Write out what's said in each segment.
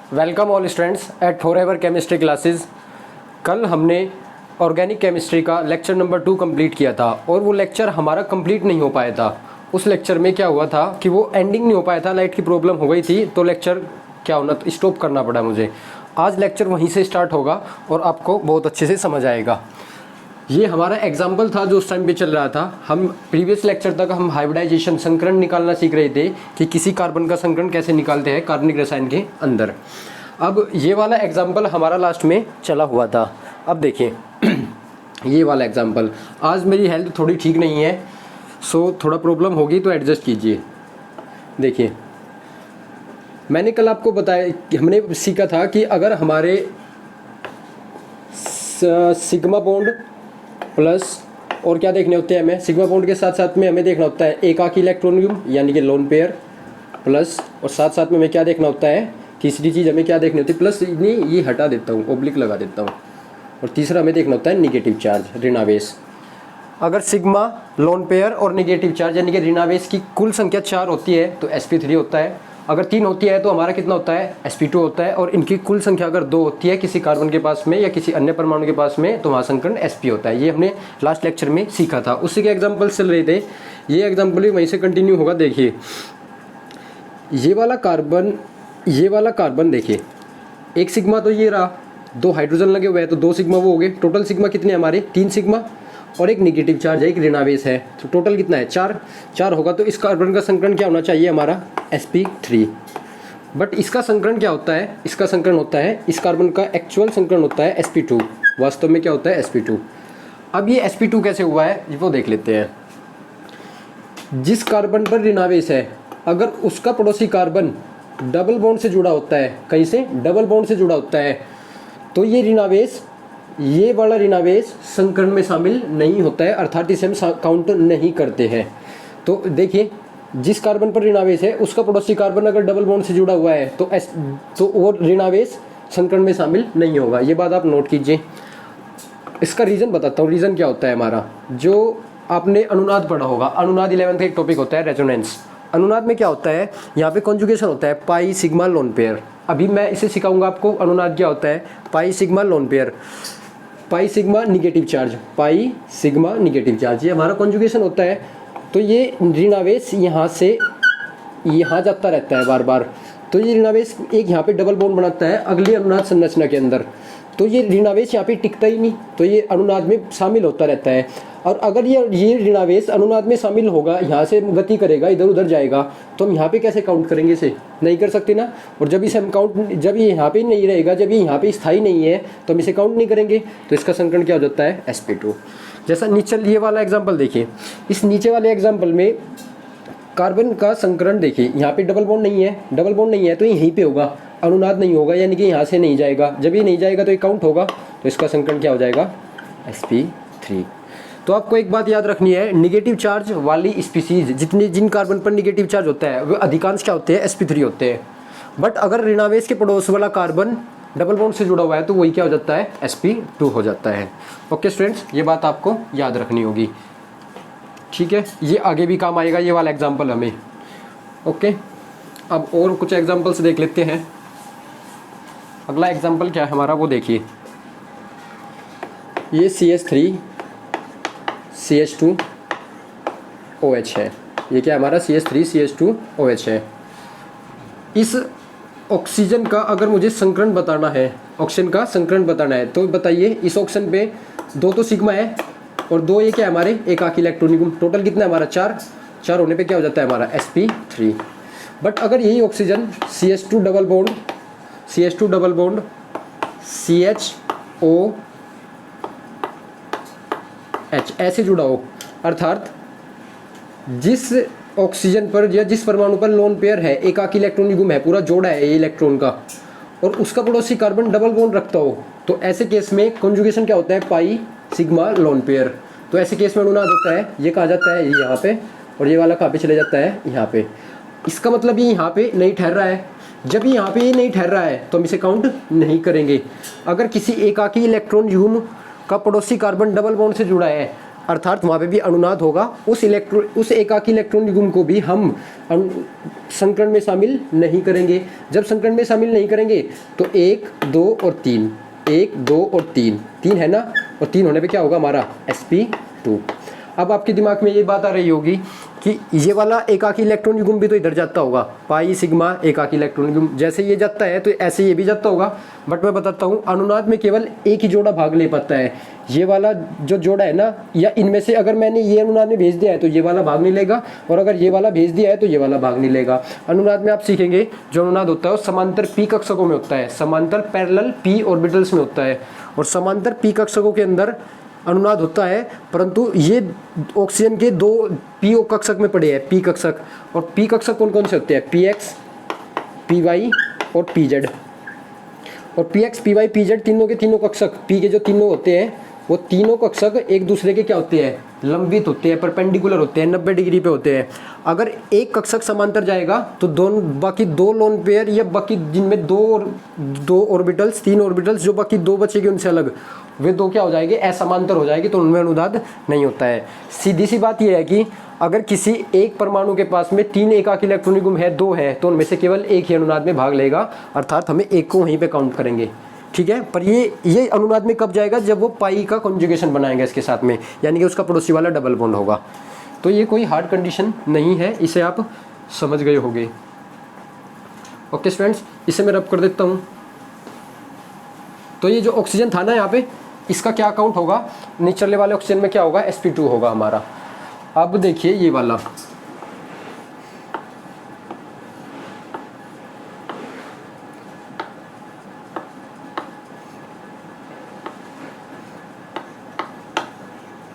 Welcome all students at forever chemistry classes. कल हमने organic chemistry का लेक्चर नंबर 2 कंप्लीट किया था और वो लेक्चर हमारा कंप्लीट नहीं हो पाया था। उस लेक्चर में क्या हुआ था कि वो एंडिंग नहीं हो पाया था, लाइट की प्रॉब्लम हो गई थी, तो लेक्चर क्या होना तो स्टॉप करना पड़ा मुझे। आज लेक्चर वहीं से स्टार्ट होगा और आपको बहुत अच्छे से समझ आएगा। ये हमारा एग्जाम्पल था जो उस टाइम पे चल रहा था। हम प्रीवियस लेक्चर तक हम हाइब्रिडाइजेशन संकरण निकालना सीख रहे थे कि किसी कार्बन का संकरण कैसे निकालते हैं कार्बनिक रसायन के अंदर। अब ये वाला एग्जाम्पल हमारा लास्ट में चला हुआ था। अब देखिए ये वाला एग्जाम्पल, आज मेरी हेल्थ थोड़ी ठीक नहीं है, सो थोड़ा प्रॉब्लम होगी तो एडजस्ट कीजिए। देखिए मैंने कल आपको बताया कि हमने सीखा था कि अगर हमारे सिग्मा बॉन्ड प्लस और क्या देखने होते हैं हमें, सिग्मा बॉन्ड के साथ साथ में हमें देखना होता है एकाकी इलेक्ट्रॉन युग्म यानी कि लोन पेयर प्लस, और साथ साथ में हमें क्या देखना होता है, तीसरी चीज़ हमें क्या देखनी होती है, प्लस नहीं ये हटा देता हूँ, ओब्लिक लगा देता हूँ, और तीसरा हमें देखना होता है निगेटिव चार्ज ऋणावेश। अगर सिग्मा लोन पेयर और निगेटिव चार्ज यानी कि ऋणावेश की कुल संख्या 4 होती है तो sp3 होता है। अगर 3 होती है तो हमारा कितना होता है, sp2 होता है। और इनकी कुल संख्या अगर 2 होती है किसी कार्बन के पास में या किसी अन्य परमाणु के पास में तो वहाँ संकरण sp होता है। ये हमने लास्ट लेक्चर में सीखा था, उसी के एग्जाम्पल चल रहे थे। ये एग्जाम्पल भी वहीं से कंटिन्यू होगा। देखिए ये वाला कार्बन देखिए, एक सिग्मा तो ये रहा, 2 हाइड्रोजन लगे हुए हैं तो 2 सिग्मा वो हो गए। टोटल सिग्मा कितने हमारे, 3 सिग्मा, और एक निगेटिव चार्ज है, एक ऋणावेश है, तो टोटल कितना है 4 होगा। तो इस कार्बन का संकरण क्या होना चाहिए हमारा, sp3। बट इसका संकरण क्या होता है, इसका संकरण होता है, इस कार्बन का एक्चुअल संकरण होता है sp2। वास्तव में क्या होता है sp2। अब ये sp2 कैसे हुआ है वो देख लेते हैं। जिस कार्बन पर ऋणावेश है अगर उसका पड़ोसी कार्बन डबल बॉन्ड से जुड़ा होता है, कहीं से डबल बॉन्ड से जुड़ा होता है, तो ये ऋणावेश, ये वाला ऋणावेश संकरण में शामिल नहीं होता है, अर्थात इसे हम काउंट नहीं करते हैं। तो देखिए जिस कार्बन पर ऋणावेश है उसका पड़ोसी कार्बन अगर डबल बॉन्ड से जुड़ा हुआ है तो वो ऋणावेश संकरण में शामिल नहीं होगा। ये बात आप नोट कीजिए। इसका रीज़न बताता हूँ। रीज़न क्या होता है हमारा, जो आपने अनुनाद पढ़ा होगा, अनुनाद 11th का एक टॉपिक होता है रेजोनेंस। अनुनाद में क्या होता है, यहाँ पे कॉन्जुगेशन होता है पाई सिग्मा लोन पेयर। अभी मैं इसे सिखाऊंगा आपको अनुनाद क्या होता है, pi sigma lone pair, pi sigma negative charge, pi sigma negative charge, ये हमारा कॉन्जुगेशन होता है। तो ये ऋणावेश यहाँ से यहाँ जाता रहता है बार बार, तो ये ऋणावेश एक यहाँ पे डबल बॉन्ड बनाता है अगली अनुनाद संरचना के अंदर, तो ये ऋणावेश यहाँ पे टिकता ही नहीं, तो ये अनुनाद में शामिल होता रहता है। और अगर ये ऋणावेश अनुनाद में शामिल होगा, यहाँ से गति करेगा, इधर उधर जाएगा, तो हम यहाँ पे कैसे काउंट करेंगे, इसे नहीं कर सकते ना। और जब इसे हम काउंट, जब ये यहाँ पे नहीं रहेगा, जब ये यहाँ पे स्थायी नहीं है तो हम इसे काउंट नहीं करेंगे, तो इसका संकरण क्या हो जाता है sp2। जैसा नीचे ये वाला एग्जाम्पल देखिए, इस नीचे वाले एग्जाम्पल में कार्बन का संकरण देखिए, यहाँ पे डबल बॉन्ड नहीं है, डबल बॉन्ड नहीं है तो यहीं पे होगा, अनुनाद नहीं होगा, यानी कि यहाँ से नहीं जाएगा। जब ये नहीं जाएगा तो ये काउंट होगा, तो इसका संकरण क्या हो जाएगा sp3। तो आपको एक बात याद रखनी है, निगेटिव चार्ज वाली स्पीसीज जिन कार्बन पर निगेटिव चार्ज होता है वे अधिकांश क्या होते हैं, sp3 होते हैं। बट अगर ऋणावेश के पड़ोस वाला कार्बन डबल बॉन्ड से जुड़ा हुआ है तो वही क्या हो जाता है, sp2 हो जाता है। ओके स्टूडेंट्स, ये बात आपको याद रखनी होगी, ठीक है। ये आगे भी काम आएगा ये वाला एग्जाम्पल हमें। ओके, अब और कुछ एग्जाम्पल्स देख लेते हैं। अगला एग्जाम्पल क्या है हमारा वो देखिए, ये CH3 CH2OH है। ये क्या हमारा CH3 CH2OH है। इस ऑक्सीजन का अगर मुझे संकरण बताना है, ऑक्सीजन का संकरण बताना है, तो बताइए इस ऑक्सीजन पे 2 तो सिग्मा है और 2 ये क्या हमारे एकाकी इलेक्ट्रॉन युग्म, टोटल कितना है हमारा 4 होने पे क्या हो जाता है हमारा sp3। बट अगर यही oxygen CH2 double bond CHOH ऐसे जुड़ा हो, अर्थात जिस ऑक्सीजन पर या जिस परमाणु पर लोन पेयर है, एकाकी इलेक्ट्रॉन युग्म है, पूरा जोड़ा है ये इलेक्ट्रॉन का, और उसका पड़ोसी कार्बन डबल बॉन्ड रखता हो, तो ऐसे केस में कॉन्जुगेशन क्या होता है, पाई सिग्मा लोन पेयर। तो ऐसे केस में अनुनाद होता है, ये कहाँ जाता है, ये यहाँ पे, और ये वाला कहाँ पे चले जाता है, यहाँ पे। इसका मतलब ये यहाँ पे नहीं ठहर रहा है। जब ये यहाँ पे ये नहीं ठहर रहा है तो हम इसे काउंट नहीं करेंगे। अगर किसी एकाकी इलेक्ट्रॉन युग्म का पड़ोसी कार्बन डबल बॉन्ड से जुड़ा है अर्थात वहाँ पे भी अनुनाद होगा। उस एकाकी इलेक्ट्रॉन युग्म को भी हम संकरण में शामिल नहीं करेंगे। जब संकरण में शामिल नहीं करेंगे तो 1, 2 और 3, 1, 2 और 3 है ना, और 3 होने पे क्या होगा हमारा sp2। अब आपके दिमाग में ये बात आ रही होगी कि ये वाला एकाकी इलेक्ट्रॉन युग्म भी तो इधर जाता होगा, पाई सिग्मा एकाकी इलेक्ट्रॉन युग्म जैसे ये जाता है तो ऐसे ये भी जाता होगा। बट मैं बताता हूँ अनुनाद में केवल एक ही जोड़ा भाग ले पाता है, ये वाला जो जोड़ा है ना, या इनमें से अगर मैंने ये अनुनाद में भेज दिया है तो ये वाला भाग नहीं लेगा, और अगर ये वाला भेज दिया है तो ये वाला भाग नहीं लेगा। अनुनाद में आप सीखेंगे जो अनुनाद होता है वो समांतर पी कक्षकों में होता है, समांतर पैरेलल पी ऑर्बिटल्स में होता है, और समांतर पी कक्षकों के अंदर अनुनाद होता है। परंतु ये ऑक्सीजन के 2 पी कक्षक में पड़े हैं, पी कक्षक, और पी कक्षक कौन कौन से होते हैं, px, py और pz। और px, py, pz तीनों के तीनों कक्षक, p के जो तीनों होते हैं वो तीनों कक्षक एक दूसरे के क्या होते हैं, लंबित होते हैं, परपेंडिकुलर होते हैं, 90 डिग्री पे होते हैं। अगर एक कक्षक समांतर जाएगा तो बाकी 2 लोन पेयर या बाकी जिनमें 2 ऑर्बिटल्स, 3 ऑर्बिटल्स जो बाकी 2 बचेगी उनसे अलग, वे 2 क्या हो जाएंगे, असमांतर हो जाएगी, तो उनमें अनुनाद नहीं होता है। सीधी सी बात यह है कि अगर किसी एक परमाणु के पास में 3 एकाकी इलेक्ट्रॉन युग्म है, 2 है, तो उनमें से केवल एक ही अनुनाद में भाग लेगा, अर्थात हमें एक को वहीं पे काउंट करेंगे। ठीक है, पर ये अनुनाद में कब जाएगा, जब वो पाई का कॉन्जुगेशन बनाएंगे इसके साथ में, यानी कि उसका पड़ोसी वाला डबल बॉन्ड होगा। तो ये कोई हार्ड कंडीशन नहीं है, इसे आप समझ गए होंगे। ओके फ्रेंड्स, इसे मैं रब कर देता हूँ। तो ये जो ऑक्सीजन था ना यहाँ पे, इसका क्या काउंट होगा, निचले वाले ऑक्सीजन में क्या होगा, sp2 होगा हमारा। अब देखिए ये वाला,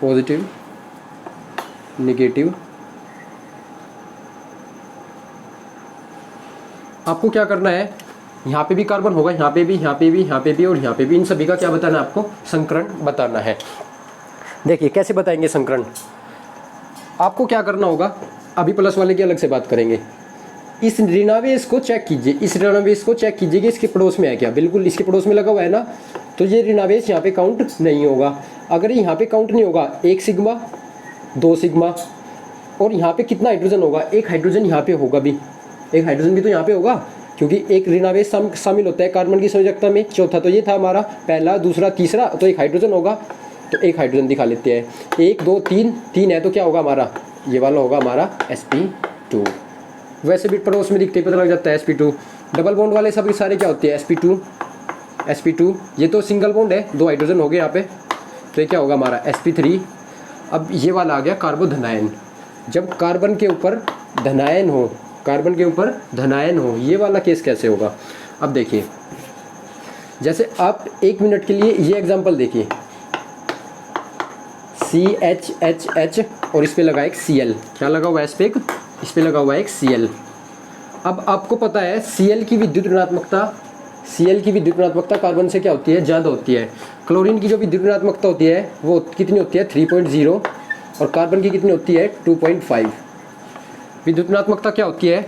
पॉजिटिव, नेगेटिव, आपको क्या करना है, यहाँ पे भी कार्बन होगा, यहाँ पे भी, यहाँ पे भी, यहाँ पे भी और यहाँ पे भी, इन सभी का क्या बताना है आपको, संकरण बताना है। देखिए कैसे बताएंगे संकरण, आपको क्या करना होगा, अभी प्लस वाले की अलग से बात करेंगे। इस ऋणावेश को चेक कीजिए, इस ऋणावेश को चेक कीजिए कि इसके पड़ोस में है क्या, बिल्कुल इसके पड़ोस में लगा हुआ है ना, तो ये ऋणावेश यहाँ पे काउंट नहीं होगा। अगर यहाँ पे काउंट नहीं होगा, 1 सिग्मा, 2 सिग्मा, और यहाँ पे कितना हाइड्रोजन होगा, 1 हाइड्रोजन यहाँ पे होगा भी, 1 हाइड्रोजन भी तो यहाँ पे होगा, क्योंकि एक ऋणावेश शामिल होता है कार्बन की संयोजकता में। चौथा तो ये था हमारा, पहला, दूसरा, तीसरा, तो 1 हाइड्रोजन होगा, तो 1 हाइड्रोजन दिखा लेते हैं। 1, 2, 3 है, तो क्या होगा हमारा, ये वाला होगा हमारा sp2। वैसे भी पड़ोस में दिखते ही पता लग जाता है sp2। डबल बॉन्ड वाले सब सारे क्या होते हैं, sp2। ये तो सिंगल बॉन्ड है, 2 हाइड्रोजन हो गए यहाँ पे, तो ये क्या होगा हमारा sp3। अब ये वाला आ गया कार्बोधनायन। जब कार्बन के ऊपर धनायन हो, कार्बन के ऊपर धनायन हो, ये वाला केस कैसे होगा। अब देखिए, जैसे आप 1 मिनट के लिए ये एग्जांपल देखिए, CHHH और इस पे लगा एक Cl, क्या लगा हुआ है इस पे लगा हुआ है एक Cl। अब आपको पता है Cl की विद्युत ऋणात्मकता कार्बन से क्या होती है, ज़्यादा होती है। क्लोरीन की जो विद्युत ऋणात्मकता होती है वो कितनी होती है, 3.0, और कार्बन की कितनी होती है, 2.5। विद्युत ऋणात्मकता क्या होती है,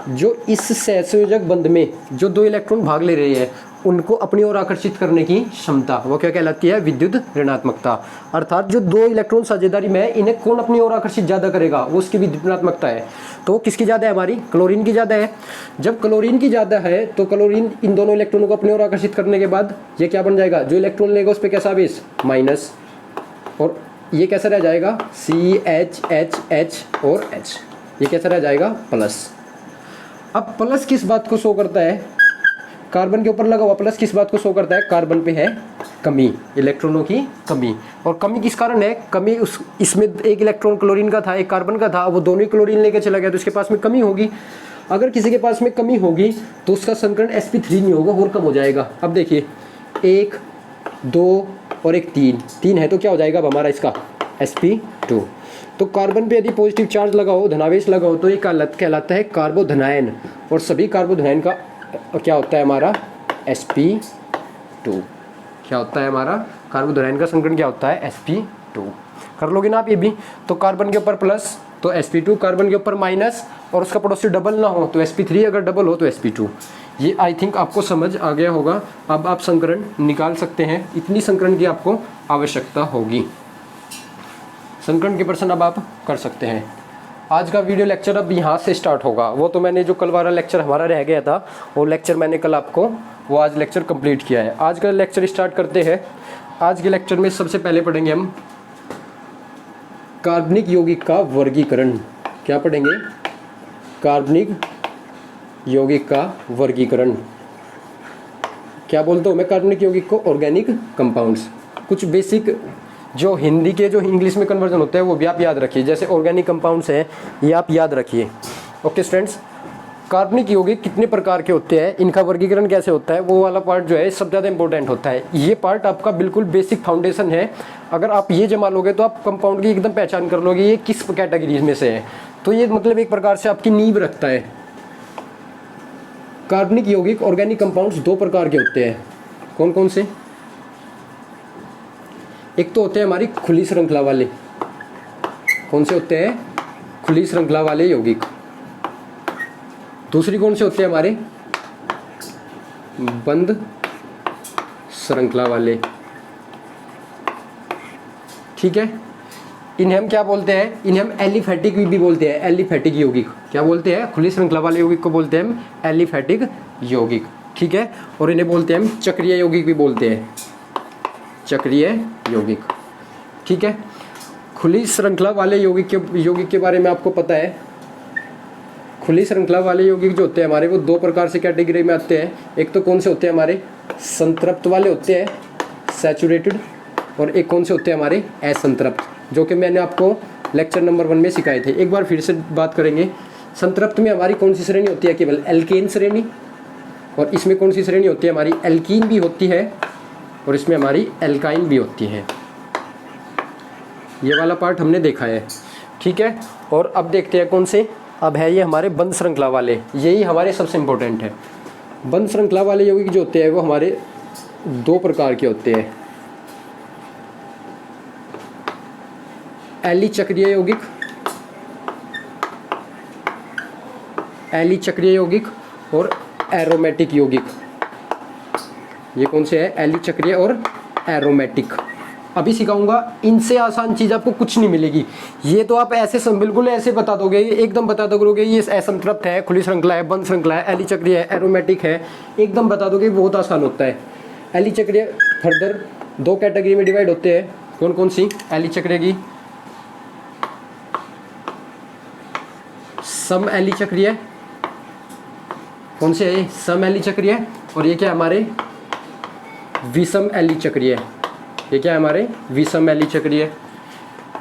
जो इस सहसंयोजक बंध में जो 2 इलेक्ट्रॉन भाग ले रहे हैं उनको अपनी ओर आकर्षित करने की क्षमता, वो क्या कहलाती है, विद्युत ऋणात्मकता। अर्थात जो 2 इलेक्ट्रॉन साझेदारी में है, इन्हें कौन अपनी ओर आकर्षित ज़्यादा करेगा, वो उसकी विद्युत ऋणात्मकता है। तो किसकी ज़्यादा है, हमारी क्लोरीन की ज़्यादा है। जब क्लोरीन की ज़्यादा है तो क्लोरीन इन दोनों इलेक्ट्रॉनों को अपनी ओर आकर्षित करने के बाद ये क्या बन जाएगा, जो इलेक्ट्रॉन लेगा उस पर कैसा आवेश, माइनस, और ये कैसा रह जाएगा, CHHH और H, ये कैसा रह जाएगा, प्लस। अब प्लस किस बात को शो करता है, कार्बन के ऊपर लगा हुआ प्लस किस बात को शो करता है, कार्बन पे है कमी, इलेक्ट्रॉनों की कमी। और कमी किस कारण है, कमी इसमें 1 इलेक्ट्रॉन क्लोरीन का था, 1 कार्बन का था, वो दोनों ही क्लोरीन लेके चला गया, तो इसके पास में कमी होगी। अगर किसी के पास में कमी होगी तो उसका संकरण sp3 नहीं होगा, और कम हो जाएगा। अब देखिए 1, 2 और एक 3 है, तो क्या हो जाएगा अब हमारा इसका sp2। तो कार्बन पे यदि पॉजिटिव चार्ज लगा हो, धनावेश लगा हो, तो ये कहलाता है कार्बोधनायन, और सभी कार्बोधनायन का क्या होता है हमारा, sp2। क्या होता है हमारा, कार्बोधनायन का संकरण क्या होता है, sp2। कर लोगे ना आप ये भी। तो कार्बन के ऊपर प्लस तो sp2, कार्बन के ऊपर माइनस, और उसका पड़ोसी डबल ना हो तो sp3, अगर डबल हो तो sp2। ये आई थिंक आपको समझ आ गया होगा। अब आप संकरण निकाल सकते हैं, इतनी संकरण की आपको आवश्यकता होगी। संकरण के प्रश्न अब आप कर सकते हैं। आज का वीडियो लेक्चर अब यहाँ से स्टार्ट होगा। वो तो मैंने जो कल वाला लेक्चर हमारा रह गया था वो लेक्चर मैंने कल आपको वो आज लेक्चर कंप्लीट किया है। आज का लेक्चर स्टार्ट करते हैं। आज के लेक्चर में सबसे पहले पढ़ेंगे हम कार्बनिक यौगिक का वर्गीकरण। क्या पढ़ेंगे? कार्बनिक यौगिक का वर्गीकरण। क्या बोलता हूँ मैं कार्बनिक यौगिक को? Organic compounds. कुछ बेसिक जो हिंदी के जो इंग्लिश में कन्वर्जन होते हैं वो भी आप याद रखिए। जैसे ऑर्गेनिक कंपाउंड्स हैं ये आप याद रखिए। ओके स्टूडेंट्स, कार्बनिक यौगिक कितने प्रकार के होते हैं, इनका वर्गीकरण कैसे होता है, वो वाला पार्ट जो है सबसे ज़्यादा इंपॉर्टेंट होता है। ये पार्ट आपका बिल्कुल बेसिक फाउंडेशन है। अगर आप ये जमा लोगे तो आप कंपाउंड की एकदम पहचान कर लोगे ये किस कैटेगरी में से है। तो ये मतलब एक प्रकार से आपकी नींव रखता है। कार्बनिक यौगिक ऑर्गेनिक कंपाउंड्स दो प्रकार के होते हैं। कौन कौन से? एक तो होते हैं हमारी खुली श्रृंखला वाले। कौन से होते हैं? खुली श्रृंखला वाले यौगिक। दूसरी कौन से होते हैं? हमारे बंद श्रृंखला वाले। ठीक है, इन्हें हम क्या बोलते हैं? इन्हें हम एलिफैटिक भी बोलते हैं। एलिफैटिक यौगिक क्या बोलते हैं? खुली श्रृंखला वाले यौगिक को बोलते हैं हम एलिफैटिक यौगिक। ठीक है, और इन्हें बोलते हैं हम चक्रीय यौगिक भी बोलते हैं, चक्रीय यौगिक। ठीक है, खुली श्रृंखला वाले यौगिक के बारे में आपको पता है। खुली श्रृंखला वाले यौगिक जो होते हैं हमारे वो दो प्रकार से कैटेगरी में आते हैं। एक तो कौन से होते हैं हमारे? संतृप्त वाले होते हैं, सैचुरेटेड। और एक कौन से होते हैं हमारे? असंतृप्त, जो कि मैंने आपको लेक्चर नंबर 1 में सिखाए थे। एक बार फिर से बात करेंगे। संतृप्त में हमारी कौन सी श्रेणी होती है? केवल एल्केन श्रेणी। और इसमें कौन सी श्रेणी होती है हमारी? एल्कीन भी होती है और इसमें हमारी एल्काइन भी होती है। ये वाला पार्ट हमने देखा है। ठीक है, और अब देखते हैं कौन से। अब है ये हमारे बंद श्रृंखला वाले। यही हमारे सबसे इम्पोर्टेंट है। बंद श्रृंखला वाले यौगिक जो होते हैं वो हमारे दो प्रकार के होते हैं। एली चक्रीय यौगिक, एली चक्रीय यौगिक और एरोमेटिक यौगिक। ये कौन से है? एली चक्रीय और एरोमेटिक। अभी सिखाऊंगा। इनसे आसान चीज़ आपको कुछ नहीं मिलेगी। ये तो आप ऐसे बिल्कुल ऐसे बता दोगे, एकदम बता दोगे ये असंतृप्त है, खुली श्रृंखला है, बंद श्रृंखला है, एली चक्रीय है, एरोमेटिक है, एकदम बता दोगे, बहुत आसान होता है। एली चक्रीय फर्दर दो कैटेगरी में डिवाइड होते हैं। कौन कौन सी? एली चक्रीय की सम एली चक्रीय। कौन से है? सम एली चक्रीय। और ये क्या हमारे? विषम एली चक्रीय। ये क्या है हमारे? विषम एली चक्रीय।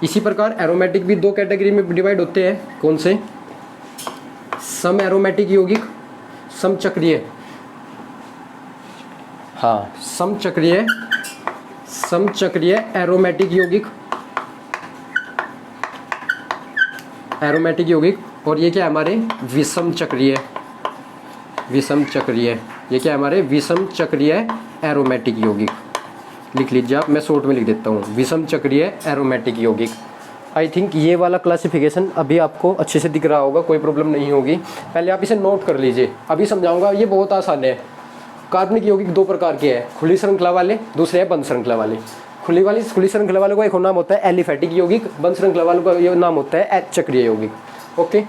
इसी प्रकार एरोमेटिक भी दो कैटेगरी में डिवाइड होते हैं। कौन से? सम एरोमेटिक यौगिक, सम चक्रीय। हाँ, सम चक्रीय एरोमेटिक यौगिक, एरोमेटिक यौगिक। और ये क्या है हमारे? विषम चक्रीय, विषम चक्रीय। ये क्या है हमारे? विषम चक्रीय एरोमेटिक यौगिक। लिख लीजिए आप, मैं शॉर्ट में लिख देता हूँ, विषम चक्रीय एरोमेटिक यौगिक। आई थिंक ये वाला क्लासिफिकेशन अभी आपको अच्छे से दिख रहा होगा, कोई प्रॉब्लम नहीं होगी। पहले आप इसे नोट कर लीजिए, अभी समझाऊंगा। ये बहुत आसान है। कार्बनिक यौगिक दो प्रकार के हैं, खुली श्रृंखला वाले, दूसरे हैं बंद श्रृंखला वाले। खुली श्रृंखला वाले को एक नाम होता है एलिफैटिक यौगिक, बंद श्रृंखला वालों का ये नाम होता है चक्रीय यौगिक। ओके,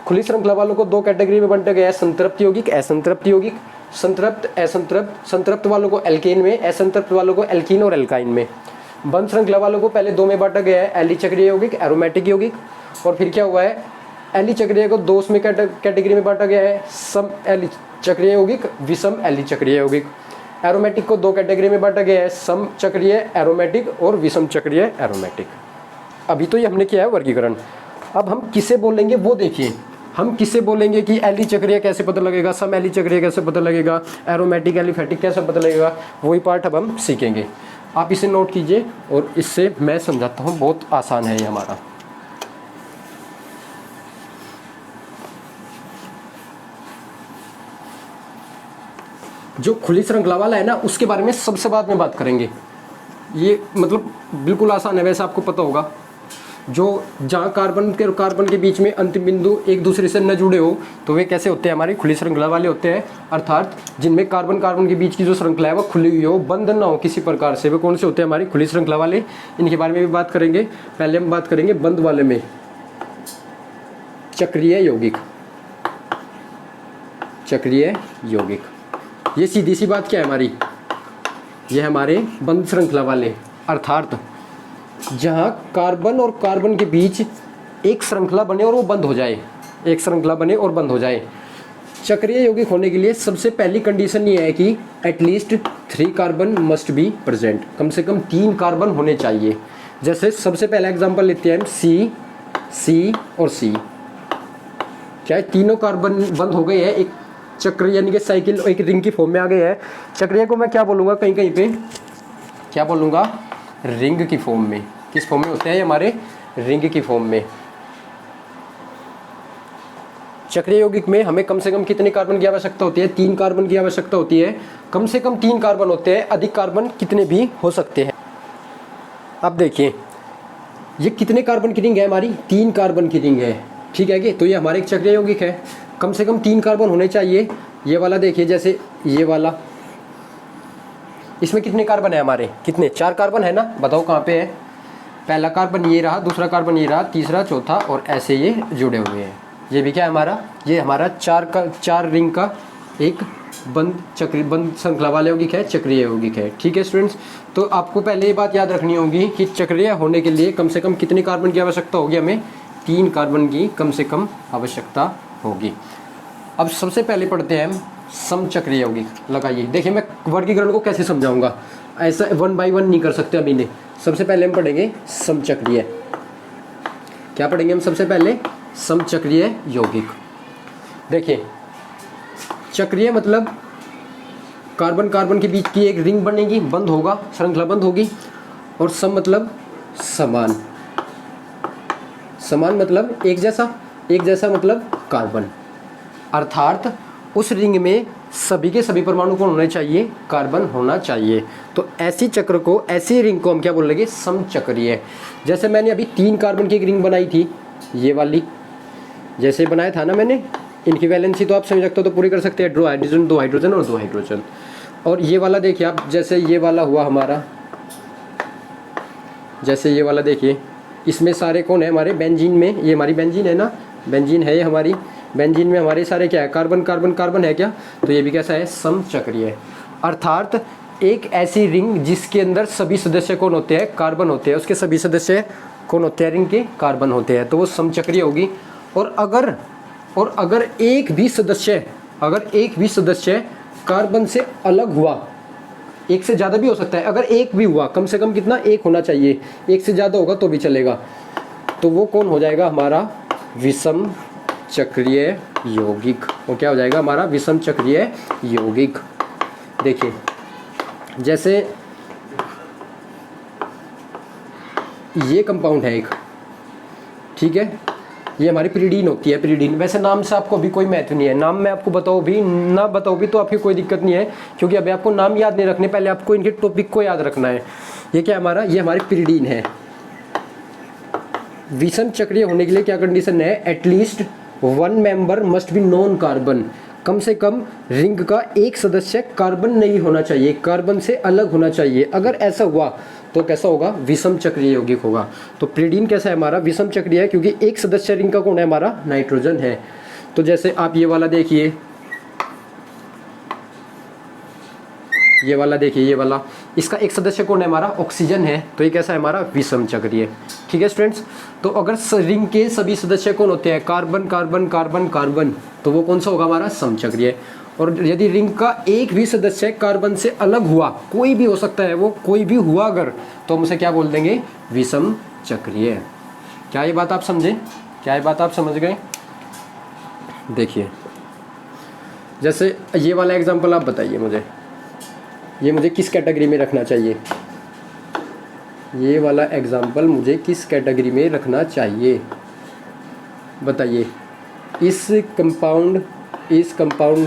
खुली श्रृंखला वालों को दो कैटेगरी में बांटा गया है, संतृप्त यौगिक, असंतृप्त यौगिक। संतृप्त, असंतृप्त, संतृप्त वालों को एल्केन में, असंतृप्त वालों को एल्कीन और एल्काइन में। बंद श्रृंखला वालों को पहले दो में बांटा गया है, एली चक्रीय यौगिक, एरोमेटिक यौगिक। और फिर क्या हुआ है? एली चक्रीय को दो में कैटेगरी में बांटा गया है, सम एली चक्रीय यौगिक, विषम एली चक्रीय यौगिक। एरोमेटिक को दो कैटेगरी में बांटा गया है, सम चक्रीय एरोमेटिक और विषम चक्रीय एरोमेटिक। अभी तो ये हमने किया है वर्गीकरण। अब हम किसे बोलेंगे वो देखिए। हम किसे बोलेंगे कि एली चक्रीय कैसे पता लगेगा, सम एली चक्रीय कैसे पता लगेगा, एरोमेटिक एलिफैटिक कैसे पता लगेगा, वही पार्ट अब हम सीखेंगे। आप इसे नोट कीजिए और इससे मैं समझाता हूँ, बहुत आसान है ये हमारा। जो खुली श्रृंखला वाला है ना, उसके बारे में सबसे बाद में बात करेंगे। ये मतलब बिल्कुल आसान है, वैसे आपको पता होगा। जो जहाँ कार्बन के और कार्बन के बीच में अंतिम बिंदु एक दूसरे से न जुड़े हो तो वे कैसे होते हैं, हमारी खुली श्रृंखला वाले होते हैं। अर्थात जिनमें कार्बन कार्बन के बीच की जो श्रृंखला है वो खुली हुई हो, बंद ना हो किसी प्रकार से, वे कौन से होते हैं, हमारी खुली श्रृंखला वाले। इनके बारे में भी बात करेंगे। पहले हम बात करेंगे बंद वाले में, चक्रीय यौगिक। चक्रीय यौगिक, ये सीधी सी बात क्या है हमारी, ये हमारे बंद श्रृंखला वाले, अर्थात जहाँ कार्बन और कार्बन के बीच एक श्रृंखला बने और वो बंद हो जाए, एक श्रृंखला बने और बंद हो जाए। चक्रीय यौगिक होने के लिए सबसे पहली कंडीशन ये है कि at least 3 carbon must be present, कम से कम 3 कार्बन होने चाहिए। जैसे सबसे पहला एग्जांपल लेते हैं हम, सी, सी और सी। चाहे तीनों कार्बन बंद हो गए हैं, एक चक्र यानी कि साइकिल एक रिंग की फॉर्म में आ गए हैं। चक्रीय को मैं क्या बोलूँगा, कहीं कहीं पे क्या बोलूँगा, रिंग की फॉर्म में। किस फॉर्म में होते हैं ये हमारे, रिंग की फॉर्म में। चक्रीय यौगिक में हमें कम से कम कितने कार्बन की आवश्यकता होती है, 3 कार्बन की आवश्यकता होती है। कम से कम 3 कार्बन होते हैं, अधिक कार्बन कितने भी हो सकते हैं। अब देखिए ये कितने कार्बन की रिंग है हमारी, 3 कार्बन की रिंग है, ठीक है कि, तो ये हमारे एक चक्रीय यौगिक है। कम से कम 3 कार्बन होने चाहिए। ये वाला देखिए, जैसे ये वाला, इसमें कितने कार्बन है हमारे, कितने, 4 कार्बन है ना, बताओ कहाँ पे है। पहला कार्बन ये रहा, दूसरा कार्बन ये रहा, तीसरा चौथा, और ऐसे ये जुड़े हुए हैं। ये भी क्या है हमारा, ये हमारा 4 रिंग का एक बंद श्रृंखला वाले यौगिक है, चक्रीय यौगिक है। ठीक है स्टूडेंट्स, तो आपको पहले ये बात याद रखनी होगी कि चक्रीय होने के लिए कम से कम कितने कार्बन की आवश्यकता होगी, हमें 3 कार्बन की कम से कम आवश्यकता होगी। अब सबसे पहले पढ़ते हैं हम समचक्रीय यौगिक। लगाइए, देखिए मैं वर्गीकरण को कैसे समझाऊंगा, ऐसा 1 बाय 1 नहीं कर सकते अभी नहीं। सबसे पहले हम पढ़ेंगे समचक्रीय। क्या पढ़ेंगे हम सबसे पहले, समचक्रीय यौगिक। देखिए चक्रीय मतलब कार्बन कार्बन के बीच की एक रिंग बनेगी, बंद होगा, श्रृंखला बंद होगी। और सम मतलब समान, समान मतलब एक जैसा, एक जैसा मतलब कार्बन। अर्थात उस रिंग में सभी के सभी परमाणु कौन होने चाहिए, कार्बन होना चाहिए। तो ऐसी चक्र को, ऐसी रिंग को हम क्या बोलेंगे, समचक्रीय। जैसे मैंने अभी 3 कार्बन की एक रिंग बनाई थी, ये वाली, जैसे बनाया था ना मैंने, इनकी वैलेंसी तो आप समझ सकते हो, तो पूरी कर सकते हैं, 2 हाइड्रोजन 2 हाइड्रोजन और 2 हाइड्रोजन। और ये वाला देखिए आप, जैसे ये वाला हुआ हमारा, जैसे ये वाला देखिए, इसमें सारे कौन है हमारे, बेंजीन में, ये हमारी बेंजीन है ना, बेंजीन है ये हमारी, बेंजीन में हमारे सारे क्या है, कार्बन कार्बन कार्बन है क्या, तो ये भी कैसा है, समचक्रीय। अर्थात एक ऐसी रिंग जिसके अंदर सभी सदस्य कौन होते हैं, कार्बन होते हैं, उसके सभी सदस्य कौन होते हैं, रिंग के कार्बन होते हैं, तो वो समचक्रीय होगी। और अगर एक भी सदस्य, अगर एक भी सदस्य कार्बन से अलग हुआ, एक से ज़्यादा भी हो सकता है, अगर एक भी हुआ, कम से कम कितना, एक होना चाहिए, एक से ज़्यादा होगा तो भी चलेगा, तो वो कौन हो जाएगा, हमारा विषम चक्रीय यौगिक। वो क्या हो जाएगा, हमारा विषम चक्रीय यौगिक। देखिए जैसे ये कंपाउंड है एक, ठीक है, ये हमारी पिरीडीन होती है, पिरीडीन। वैसे नाम से आपको अभी कोई महत्व नहीं है, नाम मैं आपको बताऊँ भी ना बताऊँ भी तो आपकी कोई दिक्कत नहीं है, क्योंकि अभी आपको नाम याद नहीं रखने, पहले आपको इनके टॉपिक को याद रखना है। ये क्या हमारा, ये हमारी पिरीडीन है। विषम चक्रीय होने के लिए क्या कंडीशन है, at least 1 member must be non carbon, कम से कम रिंग का एक सदस्य कार्बन नहीं होना चाहिए, कार्बन से अलग होना चाहिए। अगर ऐसा हुआ तो कैसा होगा, विषम चक्रीय यौगिक होगा। तो पिरीडीन कैसा है हमारा, विषम चक्रीय है, क्योंकि एक सदस्य रिंग का कौन है हमारा, नाइट्रोजन है। तो जैसे आप ये वाला देखिए, ये वाला देखिए, ये वाला, इसका एक सदस्य कौन है हमारा, ऑक्सीजन है, तो ये कैसा है हमारा, विषम चक्रीय। ठीक है स्टूडेंट्स, तो अगर रिंग के सभी सदस्य कौन होते हैं, कार्बन कार्बन कार्बन कार्बन, तो वो कौन सा होगा हमारा, समचक्रीय। और यदि रिंग का एक भी सदस्य कार्बन से अलग हुआ, कोई भी हो सकता है वो, कोई भी हुआ अगर, तो हम उसे क्या बोल देंगे, विषम चक्रीय। क्या ये बात आप समझे, क्या ये बात आप समझ गए। देखिए जैसे ये वाला एग्जाम्पल आप बताइए मुझे, ये मुझे किस कैटेगरी में रखना चाहिए, ये वाला एग्जाम्पल मुझे किस कैटेगरी में रखना चाहिए, बताइए। इस कंपाउंड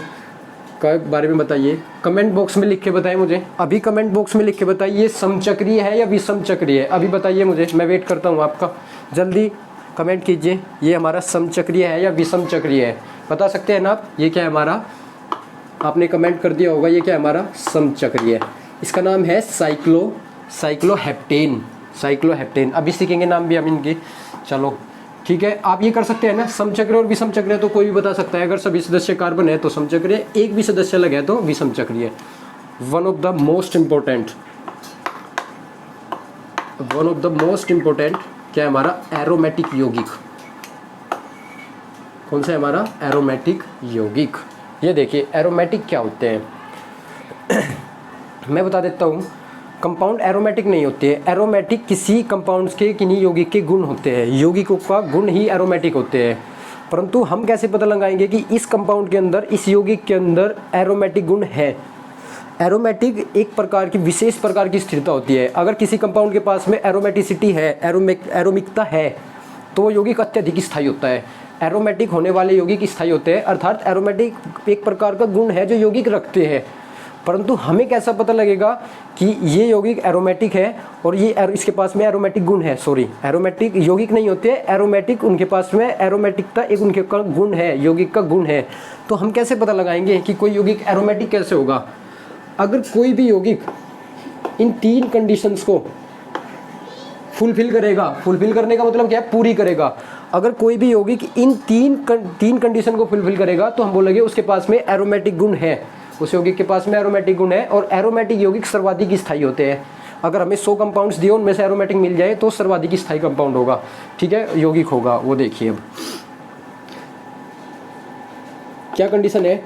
का बारे में बताइए, कमेंट बॉक्स में लिख के बताइए मुझे, अभी कमेंट बॉक्स में लिख के बताइए समचक्रीय है या विषम चक्रीय है, अभी बताइए मुझे, मैं वेट करता हूँ आपका, जल्दी कमेंट कीजिए। ये हमारा समचक्रीय है या विषम चक्रीय है, बता सकते हैं ना आप। ये क्या है हमारा, आपने कमेंट कर दिया होगा, ये क्या है हमारा समचक्रीय है। इसका नाम है साइक्लोहेप्टेन। अभी सीखेंगे नाम भी हम इनकी। चलो ठीक है, आप ये कर सकते हैं ना, समचक्रीय और विषम चक्रीय तो कोई भी बता सकता है। अगर सभी सदस्य कार्बन है तो समचक्रीय, एक भी सदस्य अलग है तो विषम चक्रीय। One of the most important क्या है हमारा, एरोमेटिक यौगिक। कौन सा है हमारा, एरोमेटिक यौगिक। ये देखिए एरोमेटिक क्या होते हैं मैं बता देता हूँ। कंपाउंड एरोमेटिक नहीं होते हैं, एरोमेटिक किसी कंपाउंड्स के किन्हीं यौगिक के गुण होते हैं, यौगिकों का गुण ही एरोमेटिक होते हैं। परंतु हम कैसे पता लगाएंगे कि इस कंपाउंड के अंदर, इस यौगिक के अंदर एरोमेटिक गुण है। एरोमेटिक एक प्रकार की विशेष प्रकार की स्थिरता होती है। अगर किसी कंपाउंड के पास में एरोमेटिसिटी है, एरोमिकता है, तो यौगिक अत्यधिक स्थायी होता है। एरोमेटिक होने वाले यौगिक स्थायी होते हैं, अर्थात एरोमेटिक एक प्रकार का गुण है जो यौगिक रखते हैं। परंतु हमें कैसा पता लगेगा कि ये यौगिक एरोमेटिक है और ये इसके पास में एरोमेटिक गुण है। सॉरी, एरोमेटिक यौगिक नहीं होते, एरोमेटिक उनके पास में एरोमेटिकता एक उनके का गुण है, यौगिक का गुण है। तो हम कैसे पता लगाएंगे कि कोई यौगिक एरोमेटिक कैसे होगा। अगर कोई भी यौगिक इन 3 कंडीशंस को फुलफिल करेगा, फुलफिल करने का मतलब क्या है, पूरी करेगा। अगर कोई भी यौगिक इन तीन कंडीशन को फुलफिल करेगा तो हम बोलेंगे उसके पास में एरोमेटिक गुण है, उस यौगिक के पास में एरोमेटिक गुण है। और एरोमेटिक यौगिक सर्वाधिक स्थायी होते हैं। अगर हमें 100 कंपाउंड्स दिए, उनमें से एरोमेटिक मिल जाए तो सर्वाधिक स्थायी कंपाउंड होगा, ठीक है, यौगिक होगा। वो देखिए अब क्या कंडीशन है,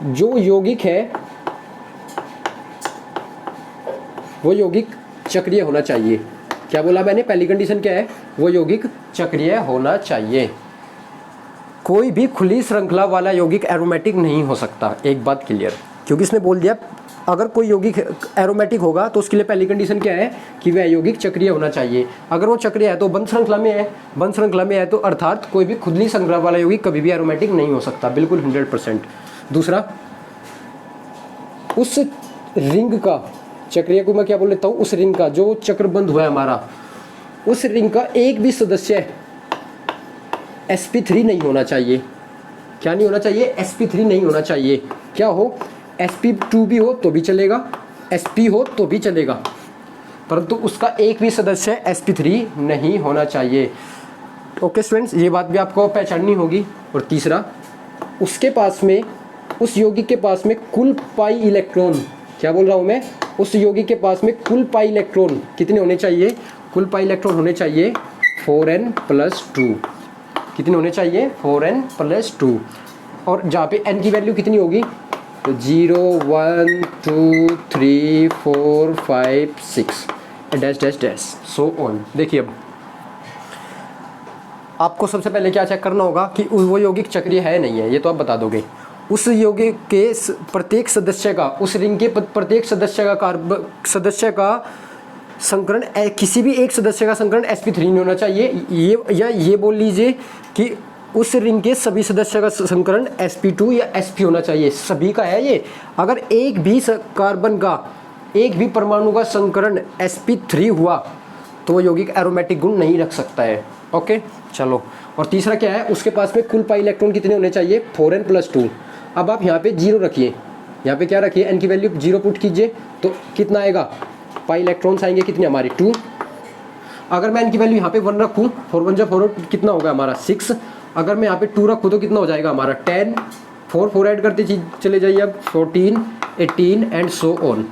जो यौगिक है वो यौगिक चक्रीय होना चाहिए। क्या बोला मैंने, पहली कंडीशन क्या है, वो यौगिक चक्रीय होना चाहिए। कोई भी खुली श्रृंखला वाला यौगिक एरोमेटिक नहीं हो सकता, एक बात क्लियर, क्योंकि इसने बोल दिया अगर कोई यौगिक एरोमेटिक होगा तो उसके लिए पहली कंडीशन क्या है कि वह यौगिक चक्रीय होना चाहिए। अगर वो चक्रीय है तो बंद श्रृंखला में है, बंद श्रृंखला में है तो अर्थात कोई भी खुली श्रृंखला वाला यौगिक कभी भी एरोमेटिक नहीं हो सकता, बिल्कुल 100%। दूसरा, उस रिंग का, चक्रीय को मैं क्या बोल लेता हूँ, उस रिंग का जो चक्रबंध हुआ है हमारा, उस रिंग का एक भी सदस्य sp3 नहीं होना चाहिए। क्या नहीं होना चाहिए, sp3 नहीं होना चाहिए। क्या हो, sp2 भी हो तो भी चलेगा, sp हो तो भी चलेगा, परंतु उसका एक भी सदस्य sp3 नहीं होना चाहिए। ओके स्टूडेंट्स, ये बात भी आपको पहचाननी होगी। और तीसरा, उसके पास में, उस यौगिक के पास में कुल पाई इलेक्ट्रॉन, क्या बोल रहा हूँ मैं, उस यौगिक के पास में कुल पाई इलेक्ट्रॉन कितने होने चाहिए, कुल पाई इलेक्ट्रॉन होने चाहिए 4n+2। कितने होने चाहिए, 4n+2। और जहाँ पे n की वैल्यू कितनी होगी, तो 0 1 2 3 4 5 6 dash dash dash so on. देखिए अब आपको सबसे पहले क्या चेक करना होगा कि वो यौगिक चक्रीय है नहीं है, ये तो आप बता दोगे। उस यौगिक के प्रत्येक सदस्य का, उस रिंग के प्रत्येक सदस्य का संकरण, किसी भी एक सदस्य का संकरण sp3 नहीं होना चाहिए। ये बोल लीजिए कि उस रिंग के सभी सदस्य का संकरण sp2 या sp होना चाहिए, सभी का है ये। अगर एक भी कार्बन का, एक भी परमाणु का संकरण sp3 हुआ तो वो यौगिक एरोमेटिक गुण नहीं रख सकता है। ओके चलो, और तीसरा क्या है, उसके पास में कुल पाई इलेक्ट्रॉन कितने होने चाहिए, 4n+2। अब आप यहाँ पे 0 रखिए, यहाँ पे क्या रखिए, n की वैल्यू 0 पुट कीजिए तो कितना आएगा, पाई इलेक्ट्रॉन्स आएंगे कितने हमारे 2। अगर मैं n की वैल्यू यहाँ पे 1 रखूँ, 4 1 4 कितना होगा हमारा 6। अगर मैं यहाँ पे 2 रखूँ तो कितना हो जाएगा हमारा 10। 4 ऐड करते चले जाइए अब, 14 18 एंड सो ऑन।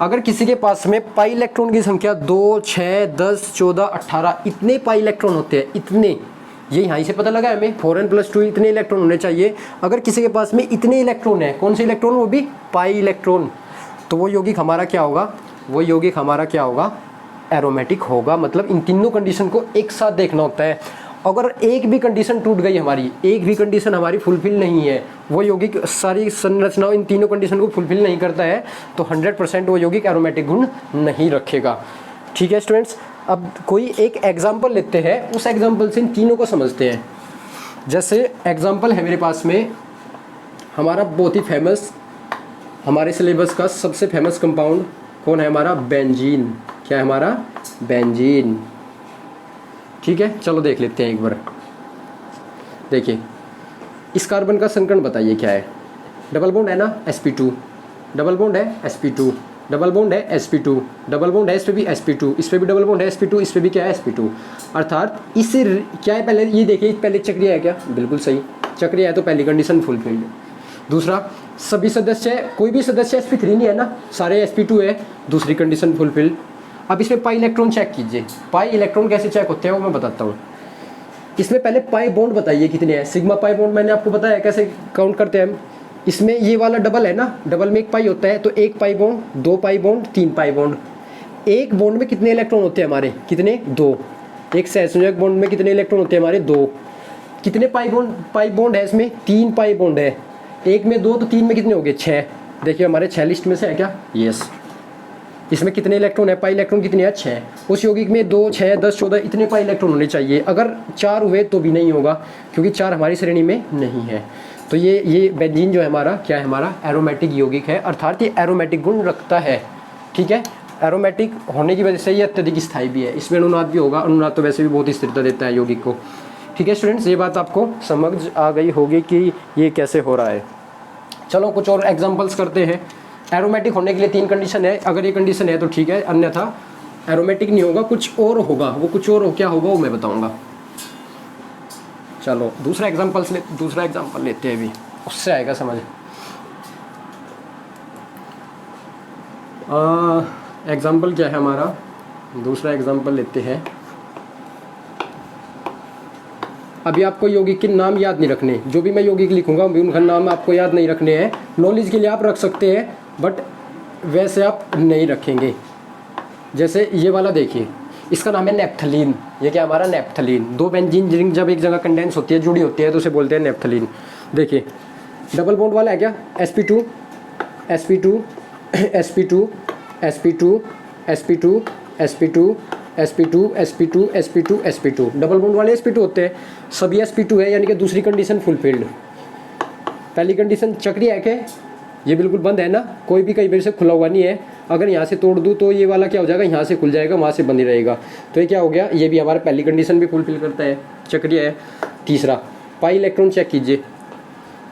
अगर किसी के पास में पाई इलेक्ट्रॉन की संख्या 2 6 10 14 18 इतने पाई इलेक्ट्रॉन होते हैं, इतने, ये यहाँ से पता लगा हमें 4n+2 इतने इलेक्ट्रॉन होने चाहिए। अगर किसी के पास में इतने इलेक्ट्रॉन है, कौन से इलेक्ट्रॉन, वो भी पाई इलेक्ट्रॉन, तो वो यौगिक हमारा क्या होगा, वो यौगिक हमारा क्या होगा, एरोमेटिक होगा। मतलब इन तीनों कंडीशन को एक साथ देखना होता है। अगर एक भी कंडीशन टूट गई हमारी, एक भी कंडीशन हमारी फुलफिल नहीं है, वो यौगिक सारी संरचनाओं इन तीनों कंडीशन को फुलफिल नहीं करता है, तो 100% वो यौगिक एरोमेटिक गुण नहीं रखेगा। ठीक है स्टूडेंट्स, अब कोई एक एग्जाम्पल लेते हैं, उस एग्जाम्पल से इन तीनों को समझते हैं। जैसे एग्जाम्पल है मेरे पास में हमारा बहुत ही फेमस, हमारे सिलेबस का सबसे फेमस कंपाउंड कौन है हमारा? बेंजीन। क्या है हमारा? बेंजीन। ठीक है, चलो देख लेते हैं एक बार। देखिए, इस कार्बन का संकरण बताइए क्या है? डबल बॉन्ड है ना, sp2, डबल बॉन्ड है sp2, डबल बॉन्ड है sp2, डबल बॉन्ड है, इस पे भी sp2, इस पे भी डबल बॉन्ड है sp2, इस पे भी क्या है sp2। अर्थात इससे क्या है, पहले ये देखिए, पहले चक्रीय है क्या? बिल्कुल सही, चक्रीय है तो पहली कंडीशन फुलफिल्ड। दूसरा, सभी सदस्य, कोई भी सदस्य sp3 नहीं है ना, सारे sp2 है, दूसरी कंडीशन फुलफिल्ड। अब इसमें पाई इलेक्ट्रॉन चेक कीजिए। पाई इलेक्ट्रॉन कैसे चेक होते हैं वो मैं बताता हूँ। इसमें पहले पाई बॉन्ड बताइए कितने हैं। सिग्मा पाई बॉन्ड मैंने आपको बताया कैसे काउंट करते हैं हम। इसमें ये वाला डबल है ना, डबल में एक पाई होता है, तो एक पाई बॉन्ड, दो पाई बॉन्ड, तीन पाई बॉन्ड। एक बॉन्ड में कितने इलेक्ट्रॉन होते हैं हमारे? कितने? दो। एक सहसंयोजक बॉन्ड में कितने इलेक्ट्रॉन होते हैं हमारे? दो। कितने पाई बॉन्ड है इसमें? तीन पाई बॉन्ड है। एक में दो तो तीन में कितने हो गए? छः। देखिए हमारे 6 लिस्ट में से है क्या? यस। इसमें कितने इलेक्ट्रॉन है? पाई इलेक्ट्रॉन कितने हैं? 6। उस यौगिक में 2, 6, 10, 14 इतने पाई इलेक्ट्रॉन होने चाहिए। अगर 4 हुए तो भी नहीं होगा, क्योंकि 4 हमारी श्रेणी में नहीं है। तो ये बेंजीन जो है हमारा, क्या है हमारा? एरोमेटिक यौगिक है, अर्थात ये एरोमेटिक गुण रखता है। ठीक है, एरोमेटिक होने की वजह से ये अत्यधिक स्थायी भी है। इसमें अनुनाद भी होगा, अनुनाद तो वैसे भी बहुत स्थिरता देता है यौगिक को। ठीक है स्टूडेंट्स, ये बात आपको समझ आ गई होगी कि ये कैसे हो रहा है। चलो कुछ और एग्जाम्पल्स करते हैं। एरोमेटिक होने के लिए 3 कंडीशन है, अगर ये कंडीशन है तो ठीक है, अन्यथा एरोमेटिक नहीं होगा, कुछ और होगा। वो कुछ और क्या होगा वो मैं बताऊंगा। चलो दूसरा एग्जाम्पल लेते हैं, अभी उससे आएगा समझ। एग्जाम्पल क्या है हमारा? दूसरा एग्जाम्पल लेते हैं। अभी आपको यौगिक के नाम याद नहीं रखने, जो भी मैं यौगिक लिखूंगा उनका नाम आपको याद नहीं रखने हैं। नॉलेज के लिए आप रख सकते हैं, बट वैसे आप नहीं रखेंगे। जैसे ये वाला देखिए, इसका नाम है नेप्थलीन। ये क्या हमारा? नेप्थलीन। 2 बेंजीन रिंग जब एक जगह कंडेंस होती है, जुड़ी होती है, तो उसे बोलते हैं नेप्थलीन। देखिए डबल बॉन्ड वाला है क्या? sp2, sp2, sp2, sp2, sp2, sp2, sp2, sp2, sp2, sp2। Double bond वाले sp2 होते हैं, सभी sp2 है, यानी कि दूसरी कंडीशन फुलफिल्ड। पहली कंडीशन चक्रीय है क्या? ये बिल्कुल बंद है ना, कोई भी कई बार से खुला हुआ नहीं है। अगर यहाँ से तोड़ दूँ तो ये वाला क्या हो जाएगा? यहाँ से खुल जाएगा, वहाँ से बंद ही रहेगा। तो ये क्या हो गया? ये भी हमारा पहली कंडीशन भी फुलफिल करता है, चक्रीय है। तीसरा, पाई इलेक्ट्रॉन चेक कीजिए।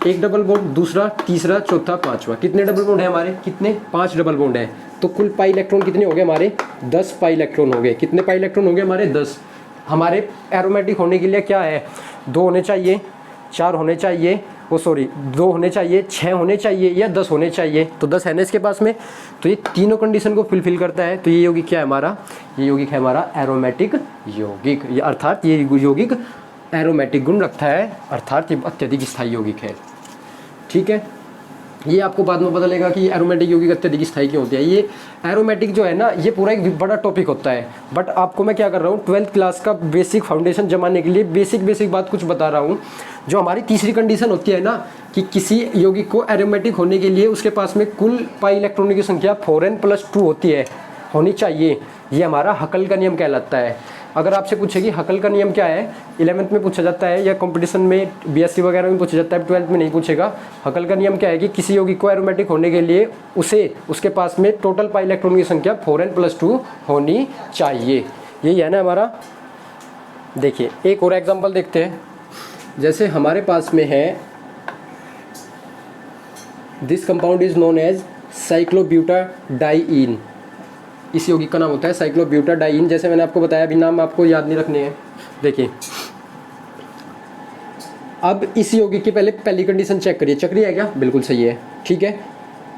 एक डबल बॉन्ड, दूसरा, तीसरा, चौथा, पांचवा। कितने डबल बॉन्ड है हमारे? कितने? 5 डबल बॉन्ड है। तो कुल पाई इलेक्ट्रॉन कितने हो गए हमारे? 10 पाई इलेक्ट्रॉन हो गए। कितने पाई इलेक्ट्रॉन हो गए हमारे? 10। हमारे एरोमेटिक होने के लिए क्या है? 2 होने चाहिए, 4 होने चाहिए, 2 होने चाहिए, 6 होने चाहिए, या 10 होने चाहिए। तो 10 है ना इसके पास में, तो ये तीनों कंडीशन को फुलफिल करता है। तो ये यौगिक क्या है हमारा? ये यौगिक है हमारा एरोमेटिक यौगिक। ये अर्थात ये यौगिक एरोमेटिक गुण रखता है, अर्थात ये अत्यधिक स्थायी यौगिक है। ठीक है, ये आपको बाद में पता लगेगा कि एरोमेटिक यौगिक अत्यधिक स्थायी क्यों होती है। ये एरोमेटिक जो है ना, ये पूरा एक बड़ा टॉपिक होता है, बट आपको मैं क्या कर रहा हूँ, 12th क्लास का बेसिक फाउंडेशन जमाने के लिए बेसिक बात कुछ बता रहा हूँ। जो हमारी तीसरी कंडीशन होती है ना, कि किसी यौगिक को एरोमेटिक होने के लिए उसके पास में कुल पाई इलेक्ट्रॉनों की संख्या 4n+2 होती है, होनी चाहिए। ये हमारा हकल का नियम कहलाता है। अगर आपसे पूछेगी हकल का नियम क्या है, 11th में पूछा जाता है, या कंपटीशन में BSc वगैरह में पूछा जाता है, 12th में नहीं पूछेगा। हकल का नियम क्या है कि किसी यौगिक को एरोमेटिक होने के लिए उसके पास में टोटल पाई इलेक्ट्रॉन की संख्या 4n+2 होनी चाहिए। यही है ना हमारा। देखिए एक और एग्जाम्पल देखते हैं। जैसे हमारे पास में है, this compound is known as cyclobutadiene. इस यौगिक का नाम होता है साइक्लोब्यूटाडाइईन। जैसे मैंने आपको बताया, अभी नाम आपको याद नहीं रखने हैं। देखिए अब इस यौगिक की पहली कंडीशन चेक करिए, चक्रीय है क्या? बिल्कुल सही है। ठीक है,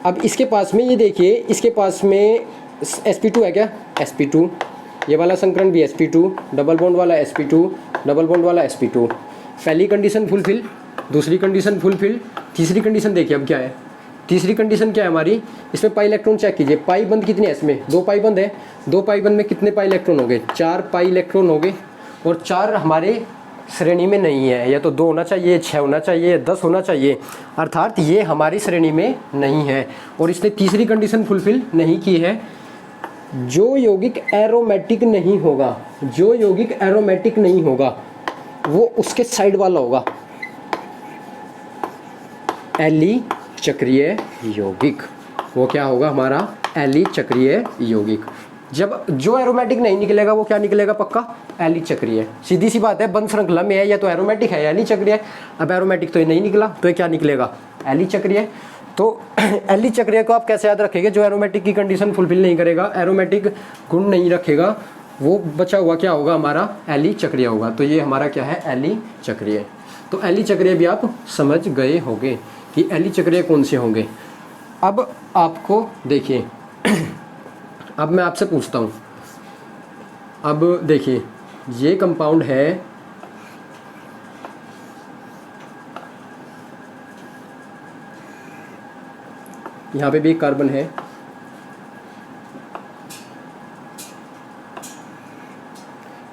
अब इसके पास में ये देखिए, इसके पास में sp2 है क्या? sp2। ये वाला संकरण भी sp2, डबल बॉन्ड वाला sp2, डबल बॉन्ड वाला sp2। पहली कंडीशन फुलफिल, दूसरी कंडीशन फुलफिल, तीसरी कंडीशन देखिए अब क्या है। तीसरी कंडीशन क्या है हमारी? इसमें पाई इलेक्ट्रॉन चेक कीजिए। पाई बंद कितने हैं इसमें? 2 पाई बंद है। 2 पाई बंद में कितने पाई इलेक्ट्रॉन हो गए? 4 पाई इलेक्ट्रॉन हो गए। और 4 हमारे श्रेणी में नहीं है, या तो 2 होना चाहिए, 6 होना चाहिए, 10 होना चाहिए, अर्थात ये हमारी श्रेणी में नहीं है। और इसने तीसरी कंडीशन फुलफिल नहीं की है। जो यौगिक एरोमेटिक नहीं होगा, जो यौगिक एरोमेटिक नहीं होगा, वो उसके साइड वाला होगा। एली चक्रीय यौगिक। वो क्या होगा हमारा एली चक्रीय यौगिक। जब जो एरोमेटिक नहीं निकलेगा वो क्या निकलेगा पक्का एली चक्रीय। सीधी सी बात है, बंद श्रृंखला में है या तो एरोमेटिक है या एली चक्रीय। अब एरोमेटिक तो ये नहीं निकला तो ये क्या निकलेगा एली चक्रीय। तो एली चक्रीय को आप कैसे याद रखेंगे, जो एरोमेटिक की कंडीशन फुलफिल नहीं करेगा, एरोमेटिक गुण नहीं रखेगा, वो बचा हुआ क्या होगा हमारा एली चक्रीय होगा। तो ये हमारा क्या है एली चक्रीय। तो एली चक्रीय भी आप समझ गए होंगे कि एली चक्रीय कौन से होंगे। अब आपको देखिए अब मैं आपसे पूछता हूँ, अब देखिए ये कंपाउंड है, यहाँ पे भी एक कार्बन है,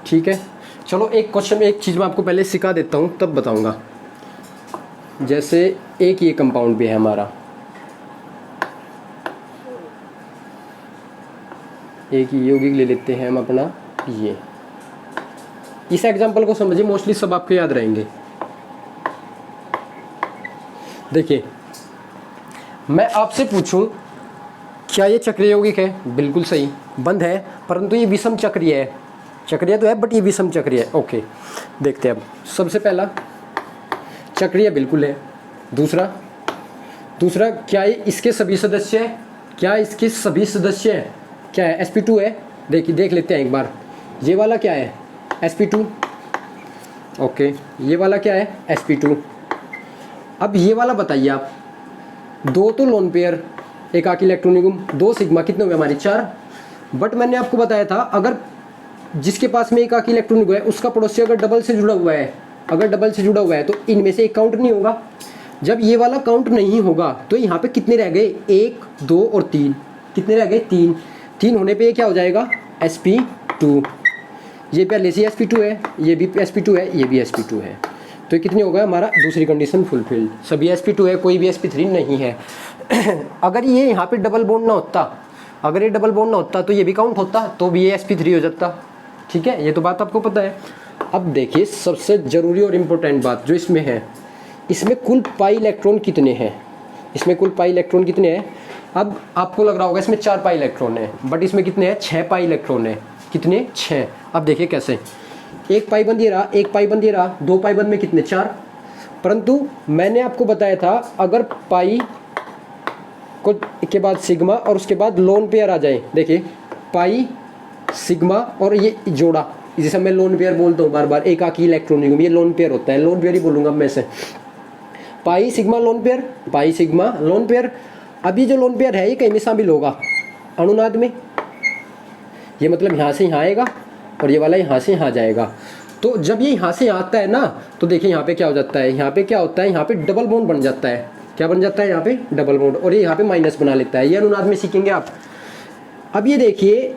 ठीक है। चलो एक क्वेश्चन में एक चीज़ मैं आपको पहले सिखा देता हूँ तब बताऊँगा। जैसे एक ये कंपाउंड भी है हमारा, एक यौगिक ले लेते हैं हम अपना ये। इस एग्जांपल को समझिए, मोस्टली सब आपको याद रहेंगे। देखिए मैं आपसे पूछूं क्या ये चक्रीय यौगिक है, बिल्कुल सही, बंद है, परंतु ये विषम चक्रीय है। चक्रीय तो है बट ये विषम चक्रीय है। ओके देखते हैं। अब सबसे पहला चक्रीय बिल्कुल है। दूसरा क्या ये इसके सभी सदस्य है, क्या इसके सभी सदस्य है, क्या है sp2 है। देख लेते हैं एक बार। ये वाला क्या है sp2, ओके ये वाला क्या है sp2। अब ये वाला बताइए आप, दो तो लोन पेयर, एक आकी इलेक्ट्रॉन युग्म, दो सिग्मा, कितने हुए हमारे 4। बट मैंने आपको बताया था अगर जिसके पास में एक आकी इलेक्ट्रॉन युग्म है उसका पड़ोसी अगर डबल से जुड़ा हुआ है, अगर डबल से जुड़ा हुआ है तो इनमें से एक काउंट नहीं होगा। जब ये वाला काउंट नहीं होगा तो यहाँ पे कितने रह गए 1 2 और 3, कितने रह गए 3 होने पे ये क्या हो जाएगा sp2। ये पहले से sp2 है, ये भी sp2 है, ये भी sp2 है। तो ये कितने हो गए हमारा दूसरी कंडीशन फुलफिल्ड, सभी sp2 है, कोई भी sp3 नहीं है। अगर ये यहाँ पे डबल बॉन्ड ना होता, अगर ये डबल बॉन्ड ना होता तो ये भी काउंट होता, तो भी ये sp3 हो जाता। ठीक है, ये तो बात आपको पता है। अब देखिए सबसे ज़रूरी और इम्पोर्टेंट बात जो इसमें है, इसमें कुल पाई इलेक्ट्रॉन कितने हैं, इसमें कुल पाई इलेक्ट्रॉन कितने हैं। अब आपको लग रहा होगा इसमें 4 पाई इलेक्ट्रॉन है, बट इसमें कितने हैं 6 पाई इलेक्ट्रॉन है। कितने 6। अब देखिए कैसे, एक पाई बंद ये रहा, एक पाई बंद ये रहा, 2 पाई बंद में कितने 4। परंतु मैंने आपको बताया था अगर पाई को के बाद सिग्मा और उसके बाद लोन पेयर आ जाए, देखिए पाई सिग्मा और ये जोड़ा, जिसे मैं लोन पेयर बोलता हूँ बार बार, एक आकी इलेक्ट्रॉन युग्म, ये लोन पेयर होता है, लोन पेयर ही बोलूँगा मैं से। Pi sigma lone pair, pi sigma lone pair. अब ये जो लोन पेयर है ये कहीं में शामिल होगा अनुनाद में, ये मतलब यहाँ से यहाँ आएगा और ये वाला यहाँ से यहाँ जाएगा। तो जब ये यहाँ से आता है ना तो देखिए यहाँ पे क्या हो जाता है, यहाँ पे क्या होता है, यहाँ पे डबल बॉन्ड बन जाता है। क्या बन जाता है यहाँ पे डबल बॉन्ड, और ये यहाँ पे माइनस बना लेता है। ये अनुनाद में सीखेंगे आप। अब ये देखिए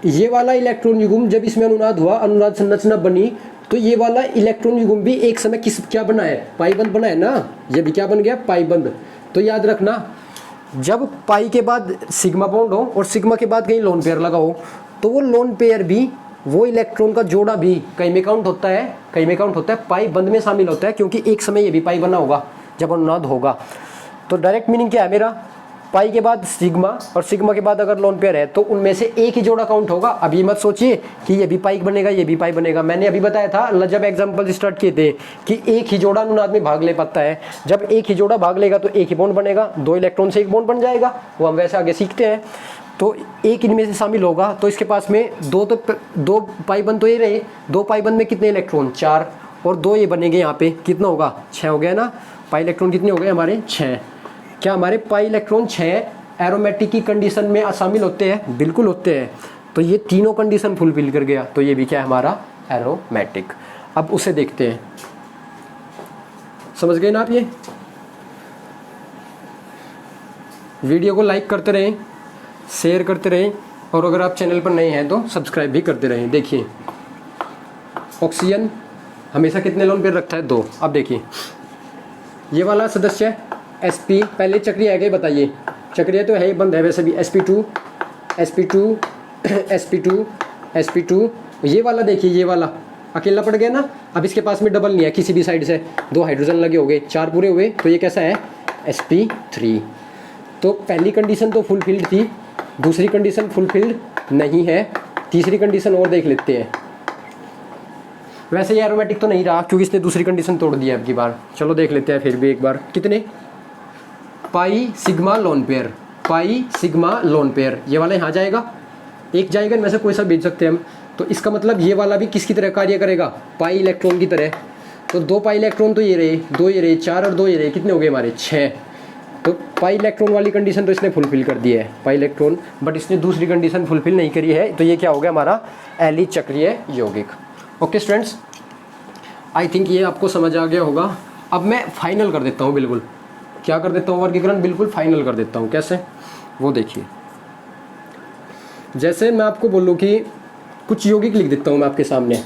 ये वाला इलेक्ट्रॉन युग्म जब इसमें अनुनाद हुआ, अनुनाद संरचना बनी, तो ये वाला इलेक्ट्रॉन युग्म भी एक समय किस क्या बना है पाईबंद बना है ना, ये भी क्या बन गया पाईबंद। तो याद रखना जब पाई के बाद सिग्मा बॉन्ड हो और सिग्मा के बाद कहीं लोन पेयर लगा हो तो वो लोन पेयर भी, वो इलेक्ट्रॉन का जोड़ा भी कहीं में काउंट होता है, कहीं में काउंट होता है, पाई बंद में शामिल होता है, क्योंकि एक समय ये भी पाई बना होगा जब अनुनाद होगा। तो डायरेक्ट मीनिंग क्या है मेरा, पाई के बाद सिग्मा और सिग्मा के बाद अगर लोन पेयर है तो उनमें से एक ही जोड़ा काउंट होगा। अब ये मत सोचिए कि ये भी पाई बनेगा ये भी पाई बनेगा। मैंने अभी बताया था जब एग्जांपल स्टार्ट किए थे कि एक ही जोड़ा अनुनाद में भाग ले पाता है। जब एक ही जोड़ा भाग लेगा तो एक ही बॉन्ड बनेगा, 2 इलेक्ट्रॉन से एक बॉन्ड बन जाएगा, वो हम वैसे आगे सीखते हैं। तो एक इनमें से शामिल होगा तो इसके पास में दो पाईबंद तो ये रहे, 2 पाईबंद में कितने इलेक्ट्रॉन 4 और 2 ये बनेंगे यहाँ पे, कितना होगा 6 हो गया ना। पाई इलेक्ट्रॉन कितने हो गए हमारे 6। क्या हमारे पाई इलेक्ट्रॉन 6 एरोमेटिक की कंडीशन में शामिल होते हैं, बिल्कुल होते हैं। तो ये तीनों कंडीशन फुलफिल कर गया, तो ये भी क्या है हमारा एरोमेटिक। अब उसे देखते हैं, समझ गए ना आप। ये वीडियो को लाइक करते रहें, शेयर करते रहें, और अगर आप चैनल पर नए हैं तो सब्सक्राइब भी करते रहें। देखिए ऑक्सीजन हमेशा कितने लोन पेयर रखता है 2। अब देखिए ये वाला सदस्य sp, पहले चक्रीय है क्या बताइए, चक्रीय तो है ही, बंद है वैसे भी, sp2 sp2 sp2 sp2। ये वाला देखिए, ये वाला अकेला पड़ गया ना। अब इसके पास में डबल नहीं है किसी भी साइड से, 2 हाइड्रोजन लगे हो गए, 4 पूरे हुए, तो ये कैसा है sp3। तो पहली कंडीशन तो फुलफिल्ड थी, दूसरी कंडीशन फुलफिल्ड नहीं है, तीसरी कंडीशन और देख लेते हैं। वैसे ये एरोमेटिक तो नहीं रहा क्योंकि इसने दूसरी कंडीशन तोड़ दी है अब की बार। चलो देख लेते हैं फिर भी एक बार। कितने, pi sigma lone pair, pi sigma lone pair, ये वाला यहाँ जाएगा, एक जाएगा, इनमें से कोई सा भेज सकते हैं हम। तो इसका मतलब ये वाला भी किसकी तरह कार्य करेगा, पाई इलेक्ट्रॉन की तरह। तो 2 पाई इलेक्ट्रॉन तो ये रहे, 2 ये रहे, 4 और 2 ये रहे, कितने हो गए हमारे 6। तो पाई इलेक्ट्रॉन वाली कंडीशन तो इसने फुलफिल कर दी है, पाई इलेक्ट्रॉन, बट इसने दूसरी कंडीशन फुलफिल नहीं करी है। तो ये क्या हो गया हमारा, एली चक्रीय यौगिक। ओके स्टूडेंट्स, आई थिंक ये आपको समझ आ गया होगा। अब मैं फाइनल कर देता हूँ, बिल्कुल क्या कर देता हूँ, वर्गीकरण बिल्कुल फाइनल कर देता हूँ। कैसे, वो देखिए। जैसे मैं आपको बोलूँ कि कुछ यौगिक लिख देता हूँ मैं आपके सामने,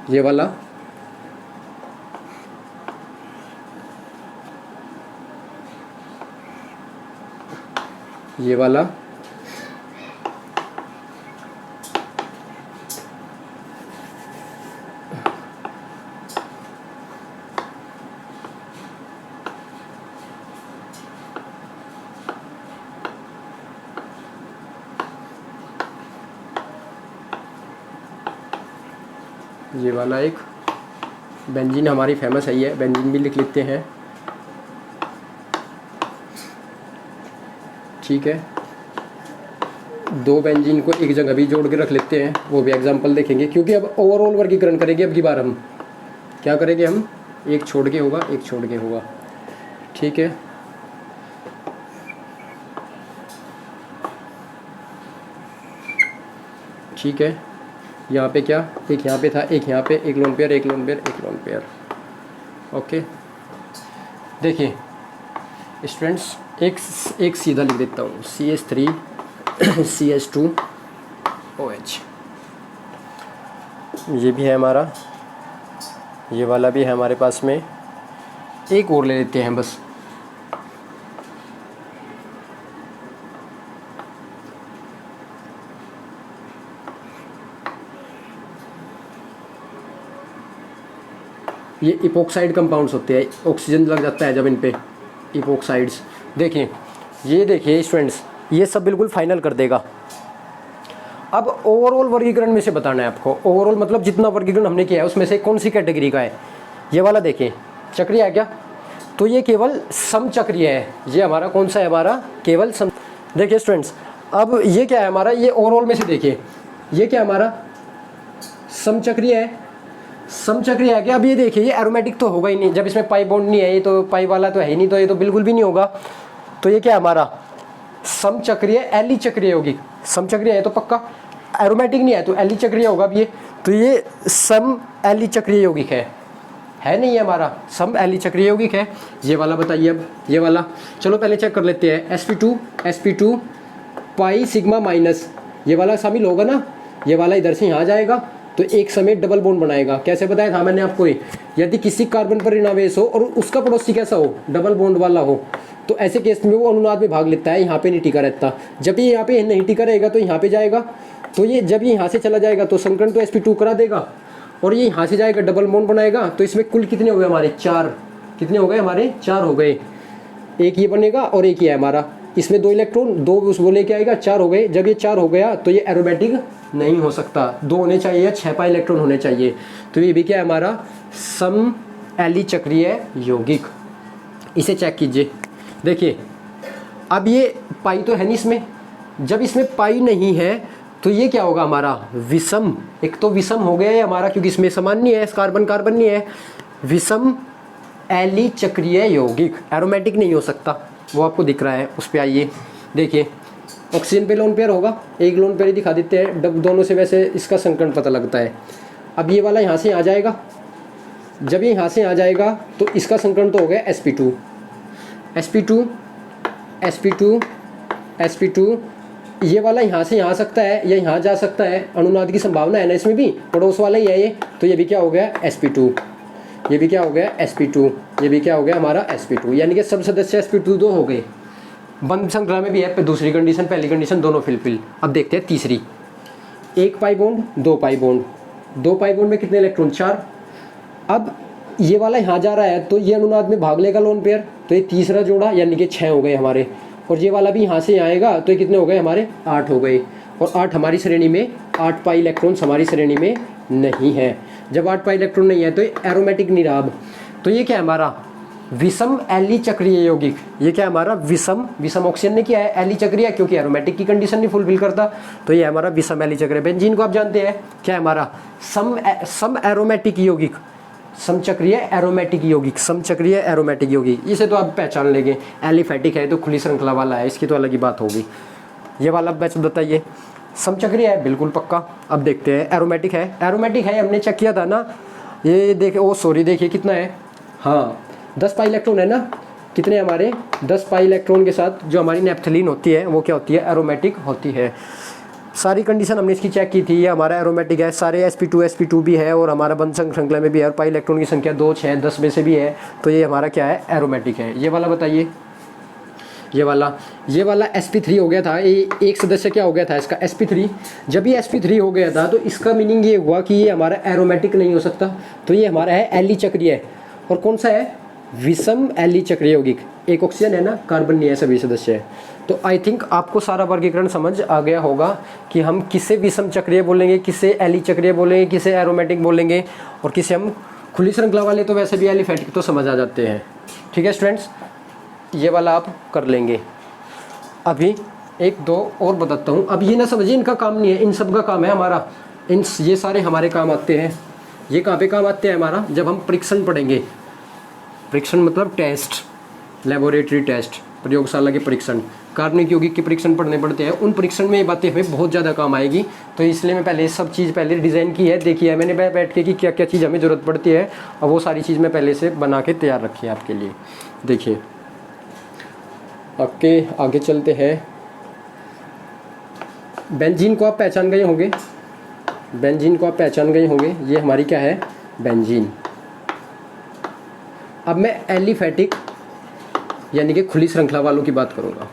ये वाला, ये वाला, ये वाला एक बेंजीन हमारी फेमस है, ये बेंजीन भी लिख लेते हैं। ठीक है, 2 बेंजीन को एक जगह भी जोड़ के रख लेते हैं, वो भी एग्जांपल देखेंगे। क्योंकि अब ओवरऑल वर्गीकरण करेंगे अब की बार। हम क्या करेंगे, हम एक छोड़ के होगा, एक छोड़ के होगा। ठीक है, ठीक है, यहाँ पे क्या, एक यहाँ पे था, एक यहाँ पे, एक लोन पेयर, एक लोन पेयर, एक लोन पेयर। ओके, देखिए स्टूडेंट्स, एक सीधा लिख देता हूँ, CH3 CH2OH। ये भी है हमारा, ये वाला भी है हमारे पास में। एक और ले लेते हैं बस, ये इपोक्साइड कंपाउंड्स होते हैं, ऑक्सीजन लग जाता है जब इन पे, इपोक्साइड्स। देखिए, ये देखिए स्टूडेंट्स, ये सब बिल्कुल फाइनल कर देगा। अब ओवरऑल वर्गीकरण में से बताना है आपको। ओवरऑल मतलब जितना वर्गीकरण हमने किया है उसमें से कौन सी कैटेगरी का है। ये वाला देखें, चक्रीय है क्या, तो ये केवल समचक्रीय है। ये हमारा कौन सा है, हमारा केवल सम। देखिए स्टूडेंट्स, अब ये क्या है हमारा, ये ओवरऑल में से देखिए, ये क्या हमारा समचक्रीय है, समचक्रीय है क्या। अब ये देखिए, ये एरोमेटिक तो होगा ही नहीं, जब इसमें पाई बॉन्ड नहीं है, ये तो पाई वाला तो है ही नहीं, तो ये तो बिल्कुल भी नहीं होगा। तो ये क्या है हमारा समचक्रीय एली चक्रीय यौगिक। समचक्रीय है तो पक्का, एरोमेटिक नहीं है तो एली चक्रीय होगा अब ये। तो ये सम एली चक्रीय यौगिक है नहीं, है हमारा सम एली चक्रीय यौगिक है। ये वाला बताइए, अब ये वाला चलो पहले चेक कर लेते हैं। sp2 पाई सिग्मा माइनस, ये वाला शामिल होगा ना, ये वाला इधर से यहाँ जाएगा तो एक समय डबल बॉन्ड बनाएगा। कैसे बताया था मैंने आपको, यदि किसी कार्बन पर ऋणावेश हो और उसका पड़ोसी कैसा हो, डबल बॉन्ड वाला हो, तो ऐसे केस में वो अनुनाद में भाग लेता है, यहाँ पे नहीं टिका रहता। जब ये यहाँ पे नहीं टिका रहेगा तो यहाँ पे जाएगा, तो ये जब ये यहाँ से चला जाएगा तो संकरण तो sp2 करा देगा, और ये यहाँ से जाएगा डबल बॉन्ड बनाएगा। तो इसमें कुल कितने हो गए हमारे, 4। कितने हो गए हमारे, 4 हो गए। एक ये बनेगा और एक ये है हमारा, इसमें 2 इलेक्ट्रॉन, 2 उसको लेके आएगा, 4 हो गए। जब ये 4 हो गया तो ये एरोमेटिक नहीं हो सकता, 2 होने चाहिए या 6 पाई इलेक्ट्रॉन होने चाहिए। तो ये भी क्या है हमारा सम एली चक्रीय यौगिक। इसे चेक कीजिए, देखिए अब ये पाई तो है नहीं इसमें, जब इसमें पाई नहीं है तो ये क्या होगा हमारा विषम। एक तो विषम हो गया है हमारा क्योंकि इसमें समान नहीं है, कार्बन कार्बन नहीं है, विषम एली चक्रीय यौगिक, एरोमेटिक नहीं हो सकता। वो आपको दिख रहा है, उस पर आइए देखिए, ऑक्सीजन पे लोन पेयर होगा, एक लोन पेयर ही दिखा देते हैं, दोनों से वैसे इसका संकरण पता लगता है। अब ये वाला यहाँ से आ जाएगा, जब ये यहाँ से आ जाएगा तो इसका संकरण तो हो गया sp2, ये वाला यहाँ से यहाँ आ सकता है या यहाँ जा सकता है, अनुनाद की संभावना है ना इसमें भी, पड़ोस वाला ही है ये। तो ये भी क्या हो गया sp2, ये भी क्या हो गया sp2, ये भी क्या हो गया हमारा sp2, यानी कि सब सदस्य sp2 2 हो गए। बंद श्रृंखला में भी है दूसरी कंडीशन, पहली कंडीशन दोनों फिल। अब देखते हैं तीसरी, 1 pi bond 2 pi bond, 2 pi bond में कितने इलेक्ट्रॉन, 4। अब ये वाला यहाँ जा रहा है तो ये अनुनाद में भाग लेगा लोन पेयर, तो ये तीसरा जोड़ा यानी कि 6 हो गए हमारे। और ये वाला भी यहाँ से आएगा तो ये कितने हो गए हमारे 8 हो गए। और 8 हमारी श्रेणी में 8 पाई इलेक्ट्रॉन्स हमारी श्रेणी में नहीं है। जब 8 पाई इलेक्ट्रॉन नहीं है तो ये एरोमेटिक नहीं रहा। अब तो ये क्या है हमारा विषम एली चक्रीय यौगिक। ये क्या है हमारा विषम ऑक्सीजन ने किया है, एली चक्रीय क्योंकि एरोमेटिक की कंडीशन नहीं फुलफिल करता, तो ये हमारा विषम एली चक्रीय। बेंजीन को आप जानते हैं क्या है हमारा सम एरोमेटिक यौगिक, समचक्रीय एरोमेटिक यौगिक, समचक्रीय एरोमेटिक यौगिक। इसे तो आप पहचान लेंगे, एलिफेटिक है तो खुली श्रृंखला वाला है, इसकी तो अलग ही बात होगी। ये वाला बैच बताइए समचक्रीय है, बिल्कुल पक्का। अब देखते हैं एरोमेटिक है, एरोमेटिक है हमने चेक किया था ना, ये देखे ओ सॉरी देखिए कितना है, हाँ 10 पाई इलेक्ट्रॉन है ना, कितने हमारे 10 पाई इलेक्ट्रॉन के साथ जो हमारी नेप्थलीन होती है वो क्या होती है एरोमेटिक होती है। सारी कंडीशन हमने इसकी चेक की थी, ये हमारा एरोमेटिक है, सारे sp2 भी है और हमारा बंध श्रृंखला में भी है और पाई इलेक्ट्रॉन की संख्या 2, 6, 10 में से भी है, तो ये हमारा क्या है एरोमेटिक है। ये वाला बताइए, ये वाला sp3 हो गया था, ये एक सदस्य क्या हो गया था इसका sp3। जब ये sp3 हो गया था तो इसका मीनिंग ये हुआ कि ये हमारा एरोमेटिक नहीं हो सकता, तो ये हमारा है एली चक्रीय। और कौन सा है विषम एली चक्रीय यौगिक, एक ऑक्सीजन है ना, कार्बन नहीं है, सभी सदस्य है। तो आई थिंक आपको सारा वर्गीकरण समझ आ गया होगा कि हम किसे विषम चक्रीय बोलेंगे, किसे एली चक्रीय बोलेंगे, किसे एरोमेटिक बोलेंगे और किसे हम खुली श्रृंखला वाले तो वैसे भी एलिफेटिक तो समझ आ जाते हैं। ठीक है स्टूडेंट्स, ये वाला आप कर लेंगे। अभी एक दो और बताता हूँ, अब ये ना समझिए इनका काम नहीं है, इन सब का काम है हमारा, ये सारे हमारे काम आते हैं। ये कहाँ पे काम आते हैं हमारा, जब हम परीक्षण पढ़ेंगे। परीक्षण मतलब टेस्ट, लेबोरेटरी टेस्ट, प्रयोगशाला के परीक्षण, कार्बनिक यौगिक के परीक्षण पढ़ने पड़ते हैं। उन परीक्षण में ये बातें हमें बहुत ज़्यादा काम आएगी, तो इसलिए मैं पहले सब चीज़ पहले डिज़ाइन की है, देखी है मैंने बैठ के कि क्या क्या चीज़ हमें ज़रूरत पड़ती है, और वो सारी चीज़ मैं पहले से बना के तैयार रखी है आपके लिए। देखिए आपके आगे चलते हैं। बेंजीन को आप पहचान गए होंगे, बेंजीन को आप पहचान गए होंगे, ये हमारी क्या है बेंजीन। अब मैं एलिफेटिक यानी कि खुली श्रृंखला वालों की बात करूंगा,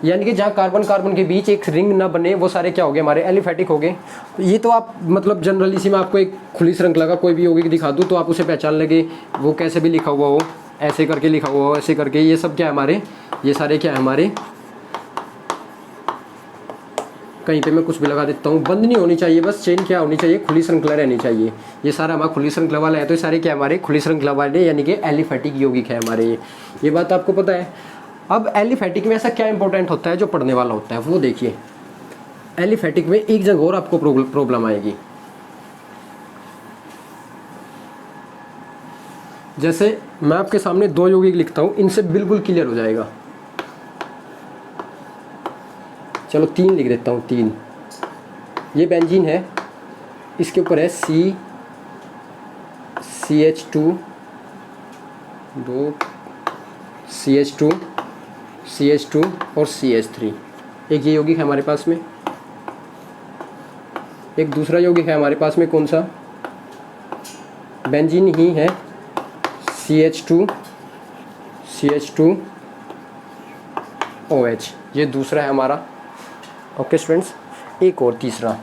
यानी कि जहाँ कार्बन कार्बन के बीच एक रिंग ना बने, वो सारे क्या हो गए हमारे एलिफेटिक हो गए। ये तो आप मतलब जनरली सी मैं आपको एक खुली श्रृंखला का कोई भी यौगिक दिखा दूँ तो आप उसे पहचान लगे, वो कैसे भी लिखा हुआ हो, ऐसे करके लिखा हुआ हो, ऐसे करके, ये सब क्या है हमारे, ये सारे क्या है हमारे, कहीं पे मैं कुछ भी लगा देता हूँ, बंद नहीं होनी चाहिए, बस चेन क्या होनी चाहिए, खुली श्रृंखला रहनी चाहिए। ये सारा हमारा खुली श्रृंखला वाला है, तो ये सारे क्या हमारे खुली श्रृंखला वाले यानी कि एलिफेटिक यौगिक है हमारे। ये बात आपको पता है। अब एलिफेटिक में ऐसा क्या इंपॉर्टेंट होता है जो पढ़ने वाला होता है, वो देखिए। एलिफेटिक में एक जगह और आपको प्रॉब्लम आएगी, जैसे मैं आपके सामने 2 यौगिक लिखता हूँ, इनसे बिल्कुल क्लियर हो जाएगा। चलो 3 लिख देता हूँ, 3। ये बेंजीन है, इसके ऊपर है CH2 2 CH2 CH2 और CH3। एक ये यौगिक है हमारे पास में, एक दूसरा यौगिक है हमारे पास में, कौन सा, बेंजीन ही है, CH2 OH, ये दूसरा है हमारा। ओके स्टूडेंट्स, एक और तीसरा,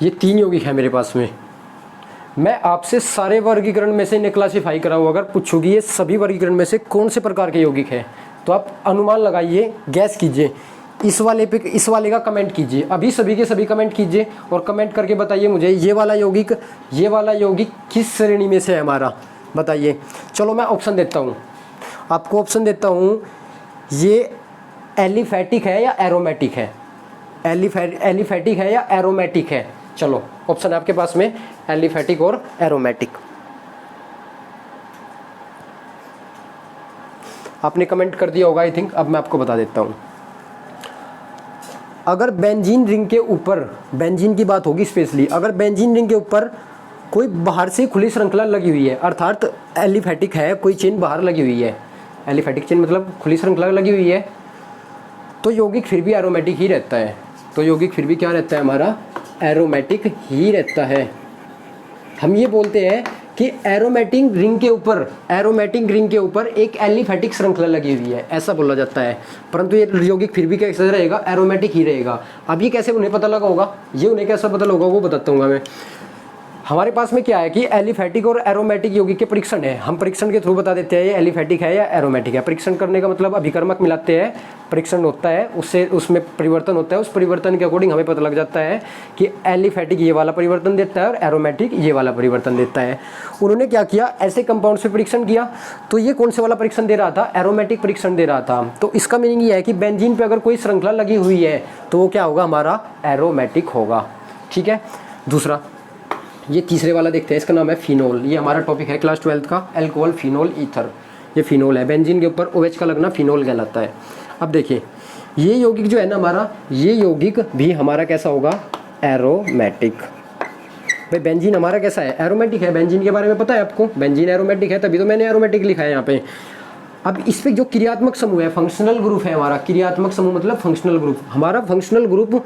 ये 3 यौगिक है मेरे पास में। मैं आपसे सारे वर्गीकरण में से इन्हें क्लासिफाई कराऊँ, अगर पूछूंगी ये सभी वर्गीकरण में से कौन से प्रकार के यौगिक है, तो आप अनुमान लगाइए, गैस कीजिए, इस वाले पे इस वाले का कमेंट कीजिए, अभी सभी के सभी कमेंट कीजिए और कमेंट करके बताइए मुझे ये वाला यौगिक किस श्रेणी में से है हमारा, बताइए। चलो मैं ऑप्शन देता हूँ आपको, ऑप्शन देता हूँ, ये एलिफेटिक है या एरोमेटिक है, एलिफेटिक है या एरोमेटिक है। चलो ऑप्शन है आपके पास में, एलिफेटिक और एरोमेटिक। आपने कमेंट कर दिया होगा आई थिंक। अब मैं आपको बता देता हूँ, अगर बेंजीन रिंग के ऊपर, बेंजीन की बात होगी स्पेशली, अगर बेंजीन रिंग के ऊपर कोई बाहर से खुली श्रृंखला लगी हुई है, अर्थात एलिफेटिक है, कोई चेन बाहर लगी हुई है, एलिफेटिक चेन मतलब खुली श्रृंखला लगी हुई है, तो यौगिक फिर भी एरोमेटिक ही रहता है। तो यौगिक फिर भी क्या रहता है हमारा, एरोमेटिक ही रहता है। हम ये बोलते हैं कि एरोमेटिक रिंग के ऊपर एक एलिफेटिक श्रृंखला लगी हुई है, ऐसा बोला जाता है। परंतु ये यौगिक फिर भी कैसे रहेगा, एरोमेटिक ही रहेगा। अब ये कैसे उन्हें पता लगा होगा, ये उन्हें कैसा पता लगा वो बताता हूँ मैं। हमारे पास में क्या है कि एलिफेटिक और एरोमेटिक यौगिक के परीक्षण है, हम परीक्षण के थ्रू बता देते हैं ये एलिफेटिक है या एरोमेटिक है। परीक्षण करने का मतलब अभिकर्मक मिलाते हैं, परीक्षण होता है, उससे उसमें परिवर्तन होता है, उस परिवर्तन के अकॉर्डिंग हमें पता लग जाता है कि एलिफेटिक ये वाला परिवर्तन देता है और एरोमेटिक ये वाला परिवर्तन देता है। उन्होंने क्या किया, ऐसे कंपाउंड्स पे परीक्षण किया, तो ये कौन से वाला परीक्षण दे रहा था, एरोमेटिक परीक्षण दे रहा था। तो इसका मीनिंग ये है कि बेंजीन पे अगर कोई श्रृंखला लगी हुई है तो वो क्या होगा, हमारा एरोमेटिक होगा। ठीक है, दूसरा ये तीसरे वाला देखते हैं, इसका नाम है फिनोल। ये हमारा टॉपिक है क्लास 12 का, अल्कोहल फिनोल ईथर। ये फिनोल है, बेंजीन के ऊपर OH का लगना फिनोल कहलाता है। अब देखिए ये यौगिक जो है ना हमारा, ये यौगिक भी हमारा कैसा होगा, एरोमेटिक। भाई बेंजीन हमारा कैसा है, एरोमेटिक है। बेंजीन के बारे में पता है आपको, बेंजीन एरोमेटिक है, तभी तो मैंने एरोमेटिक लिखा है यहाँ पे। अब इस पे जो क्रियात्मक समूह है, फंक्शनल ग्रुप है हमारा, क्रियात्मक समूह मतलब फंक्शनल ग्रुप। हमारा फंक्शनल ग्रुप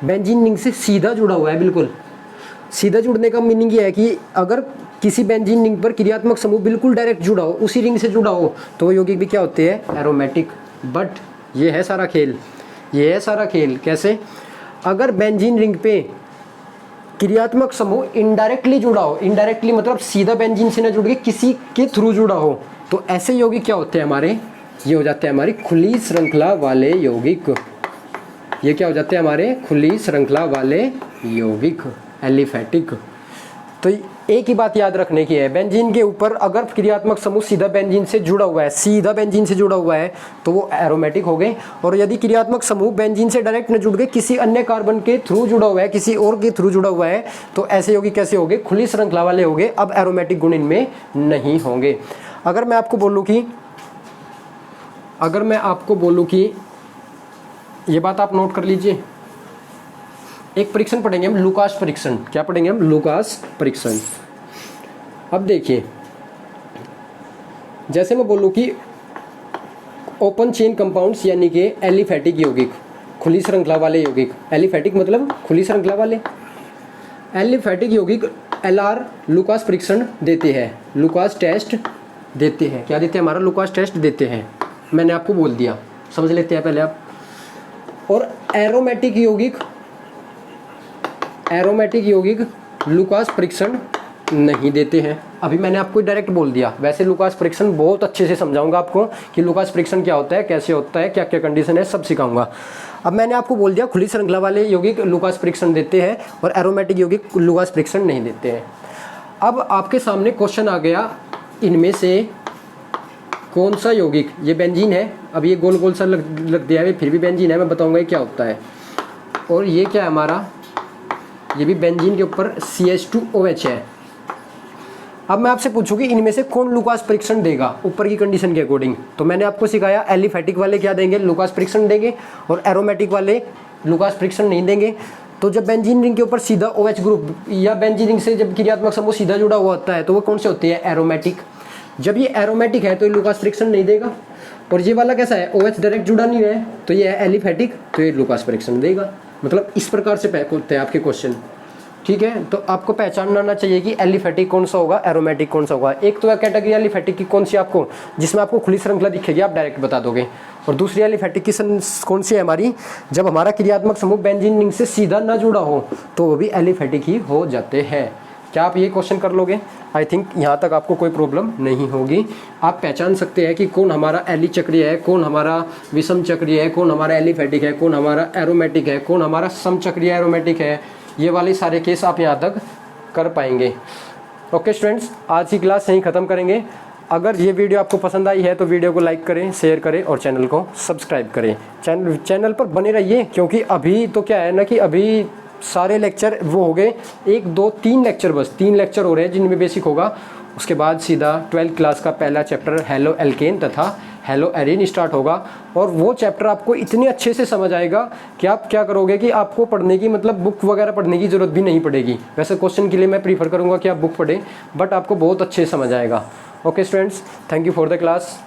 बेंजीन रिंग से सीधा जुड़ा हुआ है, बिल्कुल सीधा जुड़ने का मीनिंग ये है कि अगर किसी बेंजीन रिंग पर क्रियात्मक समूह बिल्कुल डायरेक्ट जुड़ा हो, उसी रिंग से जुड़ा हो, तो वो यौगिक भी क्या होते हैं, एरोमेटिक। बट ये है सारा खेल, ये है सारा खेल। कैसे, अगर बेंजीन रिंग पे क्रियात्मक समूह इनडायरेक्टली जुड़ा हो, इनडायरेक्टली मतलब सीधा बेंजीन से न जुड़ के किसी के थ्रू जुड़ा हो, तो ऐसे यौगिक क्या होते हैं हमारे, ये हो जाते हैं हमारी खुली श्रृंखला वाले यौगिक। ये क्या हो जाते हैं हमारे खुली श्रृंखला वाले यौगिक, एलिफेटिक। तो एक ही बात याद रखने की है, बेंजीन के ऊपर अगर क्रियात्मक समूह सीधा बेंजीन से जुड़ा हुआ है, सीधा बेंजीन से जुड़ा हुआ है, तो वो एरोमेटिक हो गए। और यदि क्रियात्मक समूह बेंजीन से डायरेक्ट न जुड़ गए, किसी अन्य कार्बन के थ्रू जुड़ा हुआ है, किसी और के थ्रू जुड़ा हुआ है, तो ऐसे यौगिक कैसे हो गए, खुली श्रृंखला वाले हो गए। अब एरोमेटिक गुण इनमें नहीं होंगे। अगर मैं आपको बोलूँ कि ये बात आप नोट कर लीजिए, एक परीक्षण पढ़ेंगे हम, लुकास परीक्षण। क्या पढ़ेंगे हम, लुकास परीक्षण। अब देखिए, जैसे मैं बोलूँ कि ओपन चेन कंपाउंड्स यानी कि एलिफेटिक यौगिक, खुली श्रृंखला वाले यौगिक, एलिफेटिक मतलब खुली श्रृंखला वाले, एलिफेटिक यौगिक LR लुकास परीक्षण देते हैं, लुकास टेस्ट देते हैं। क्या देते हैं, हमारा लुकास टेस्ट देते हैं। मैंने आपको बोल दिया, समझ लेते हैं पहले आप। और एरोमेटिक यौगिक लुकास परीक्षण नहीं देते हैं। अभी मैंने आपको डायरेक्ट बोल दिया। वैसे लुकास परीक्षण बहुत अच्छे से समझाऊंगा आपको कि लुकास परीक्षण क्या होता है, कैसे होता है, क्या क्या कंडीशन है, सब सिखाऊंगा। अब मैंने आपको बोल दिया खुली श्रृंखला वाले यौगिक लुकास परीक्षण देते हैं और एरोमेटिक यौगिक लुकास परीक्षण नहीं देते हैं। अब आपके सामने क्वेश्चन आ गया, इनमें से कौन सा यौगिक, ये बेंजीन है, अब ये गोल गोल सा लग दिया है, फिर भी बेंजीन है, मैं बताऊंगा ये क्या होता है। और ये क्या है हमारा, ये भी बेंजीन के ऊपर CH2OH है। अब मैं आपसे पूछूं कि इनमें से कौन लुकास परीक्षण देगा ऊपर की कंडीशन के अकॉर्डिंग। तो मैंने आपको सिखाया एलिफेटिक वाले क्या देंगे, लुकास परीक्षण देंगे, और एरोमेटिक वाले लुकास परीक्षण नहीं देंगे। तो जब बेंजीन रिंग के ऊपर सीधा OH ग्रुप या बेंजीन रिंग से जब क्रियात्मक समूह सीधा जुड़ा हुआ होता है, तो वो कौन से होते हैं, एरोमेटिक। जब ये एरोमेटिक है तो ये लुकास परीक्षण नहीं देगा। और ये वाला कैसा है, OH डायरेक्ट जुड़ा नहीं है, तो ये है एलिफेटिक, तो ये लुकास परीक्षण देगा। मतलब इस प्रकार से पैक होते हैं आपके क्वेश्चन। ठीक है, तो आपको पहचानना आना चाहिए कि एलिफेटिक कौन सा होगा, एरोमेटिक कौन सा होगा। एक तो कैटेगरी एलिफेटिक की कौन सी आपको, जिसमें आपको खुली श्रृंखला दिखेगी, आप डायरेक्ट बता दोगे। और दूसरी एलिफेटिक की कौन सी है हमारी, जब हमारा क्रियात्मक समूह बेंजीन रिंग से सीधा ना जुड़ा हो, तो वो भी एलिफेटिक ही हो जाते हैं। क्या आप ये क्वेश्चन कर लोगे? आई थिंक यहाँ तक आपको कोई प्रॉब्लम नहीं होगी। आप पहचान सकते हैं कि कौन हमारा एली चक्रीय है, कौन हमारा विषम चक्रीय है, कौन हमारा एलिफेटिक है, कौन हमारा एरोमेटिक है, कौन हमारा समचक्रीय एरोमेटिक है। ये वाले सारे केस आप यहाँ तक कर पाएंगे। ओके स्टूडेंट्स, आज की क्लास यहीं ख़त्म करेंगे। अगर ये वीडियो आपको पसंद आई है तो वीडियो को लाइक करें, शेयर करें और चैनल को सब्सक्राइब करें। चैनल पर बने रहिए, क्योंकि अभी तो क्या है ना कि अभी सारे लेक्चर वो हो गए, 1 2 3 लेक्चर, बस 3 लेक्चर हो रहे हैं जिनमें बेसिक होगा। उसके बाद सीधा 12th क्लास का पहला चैप्टर हेलो एल्केन तथा हेलो एरीन स्टार्ट होगा। और वो चैप्टर आपको इतने अच्छे से समझ आएगा कि आप क्या करोगे कि आपको पढ़ने की मतलब बुक वगैरह पढ़ने की ज़रूरत भी नहीं पड़ेगी। वैसे क्वेश्चन के लिए मैं प्रीफर करूँगा कि आप बुक पढ़ें, बट आपको बहुत अच्छे से समझ आएगा। Okay students, thank you for the class.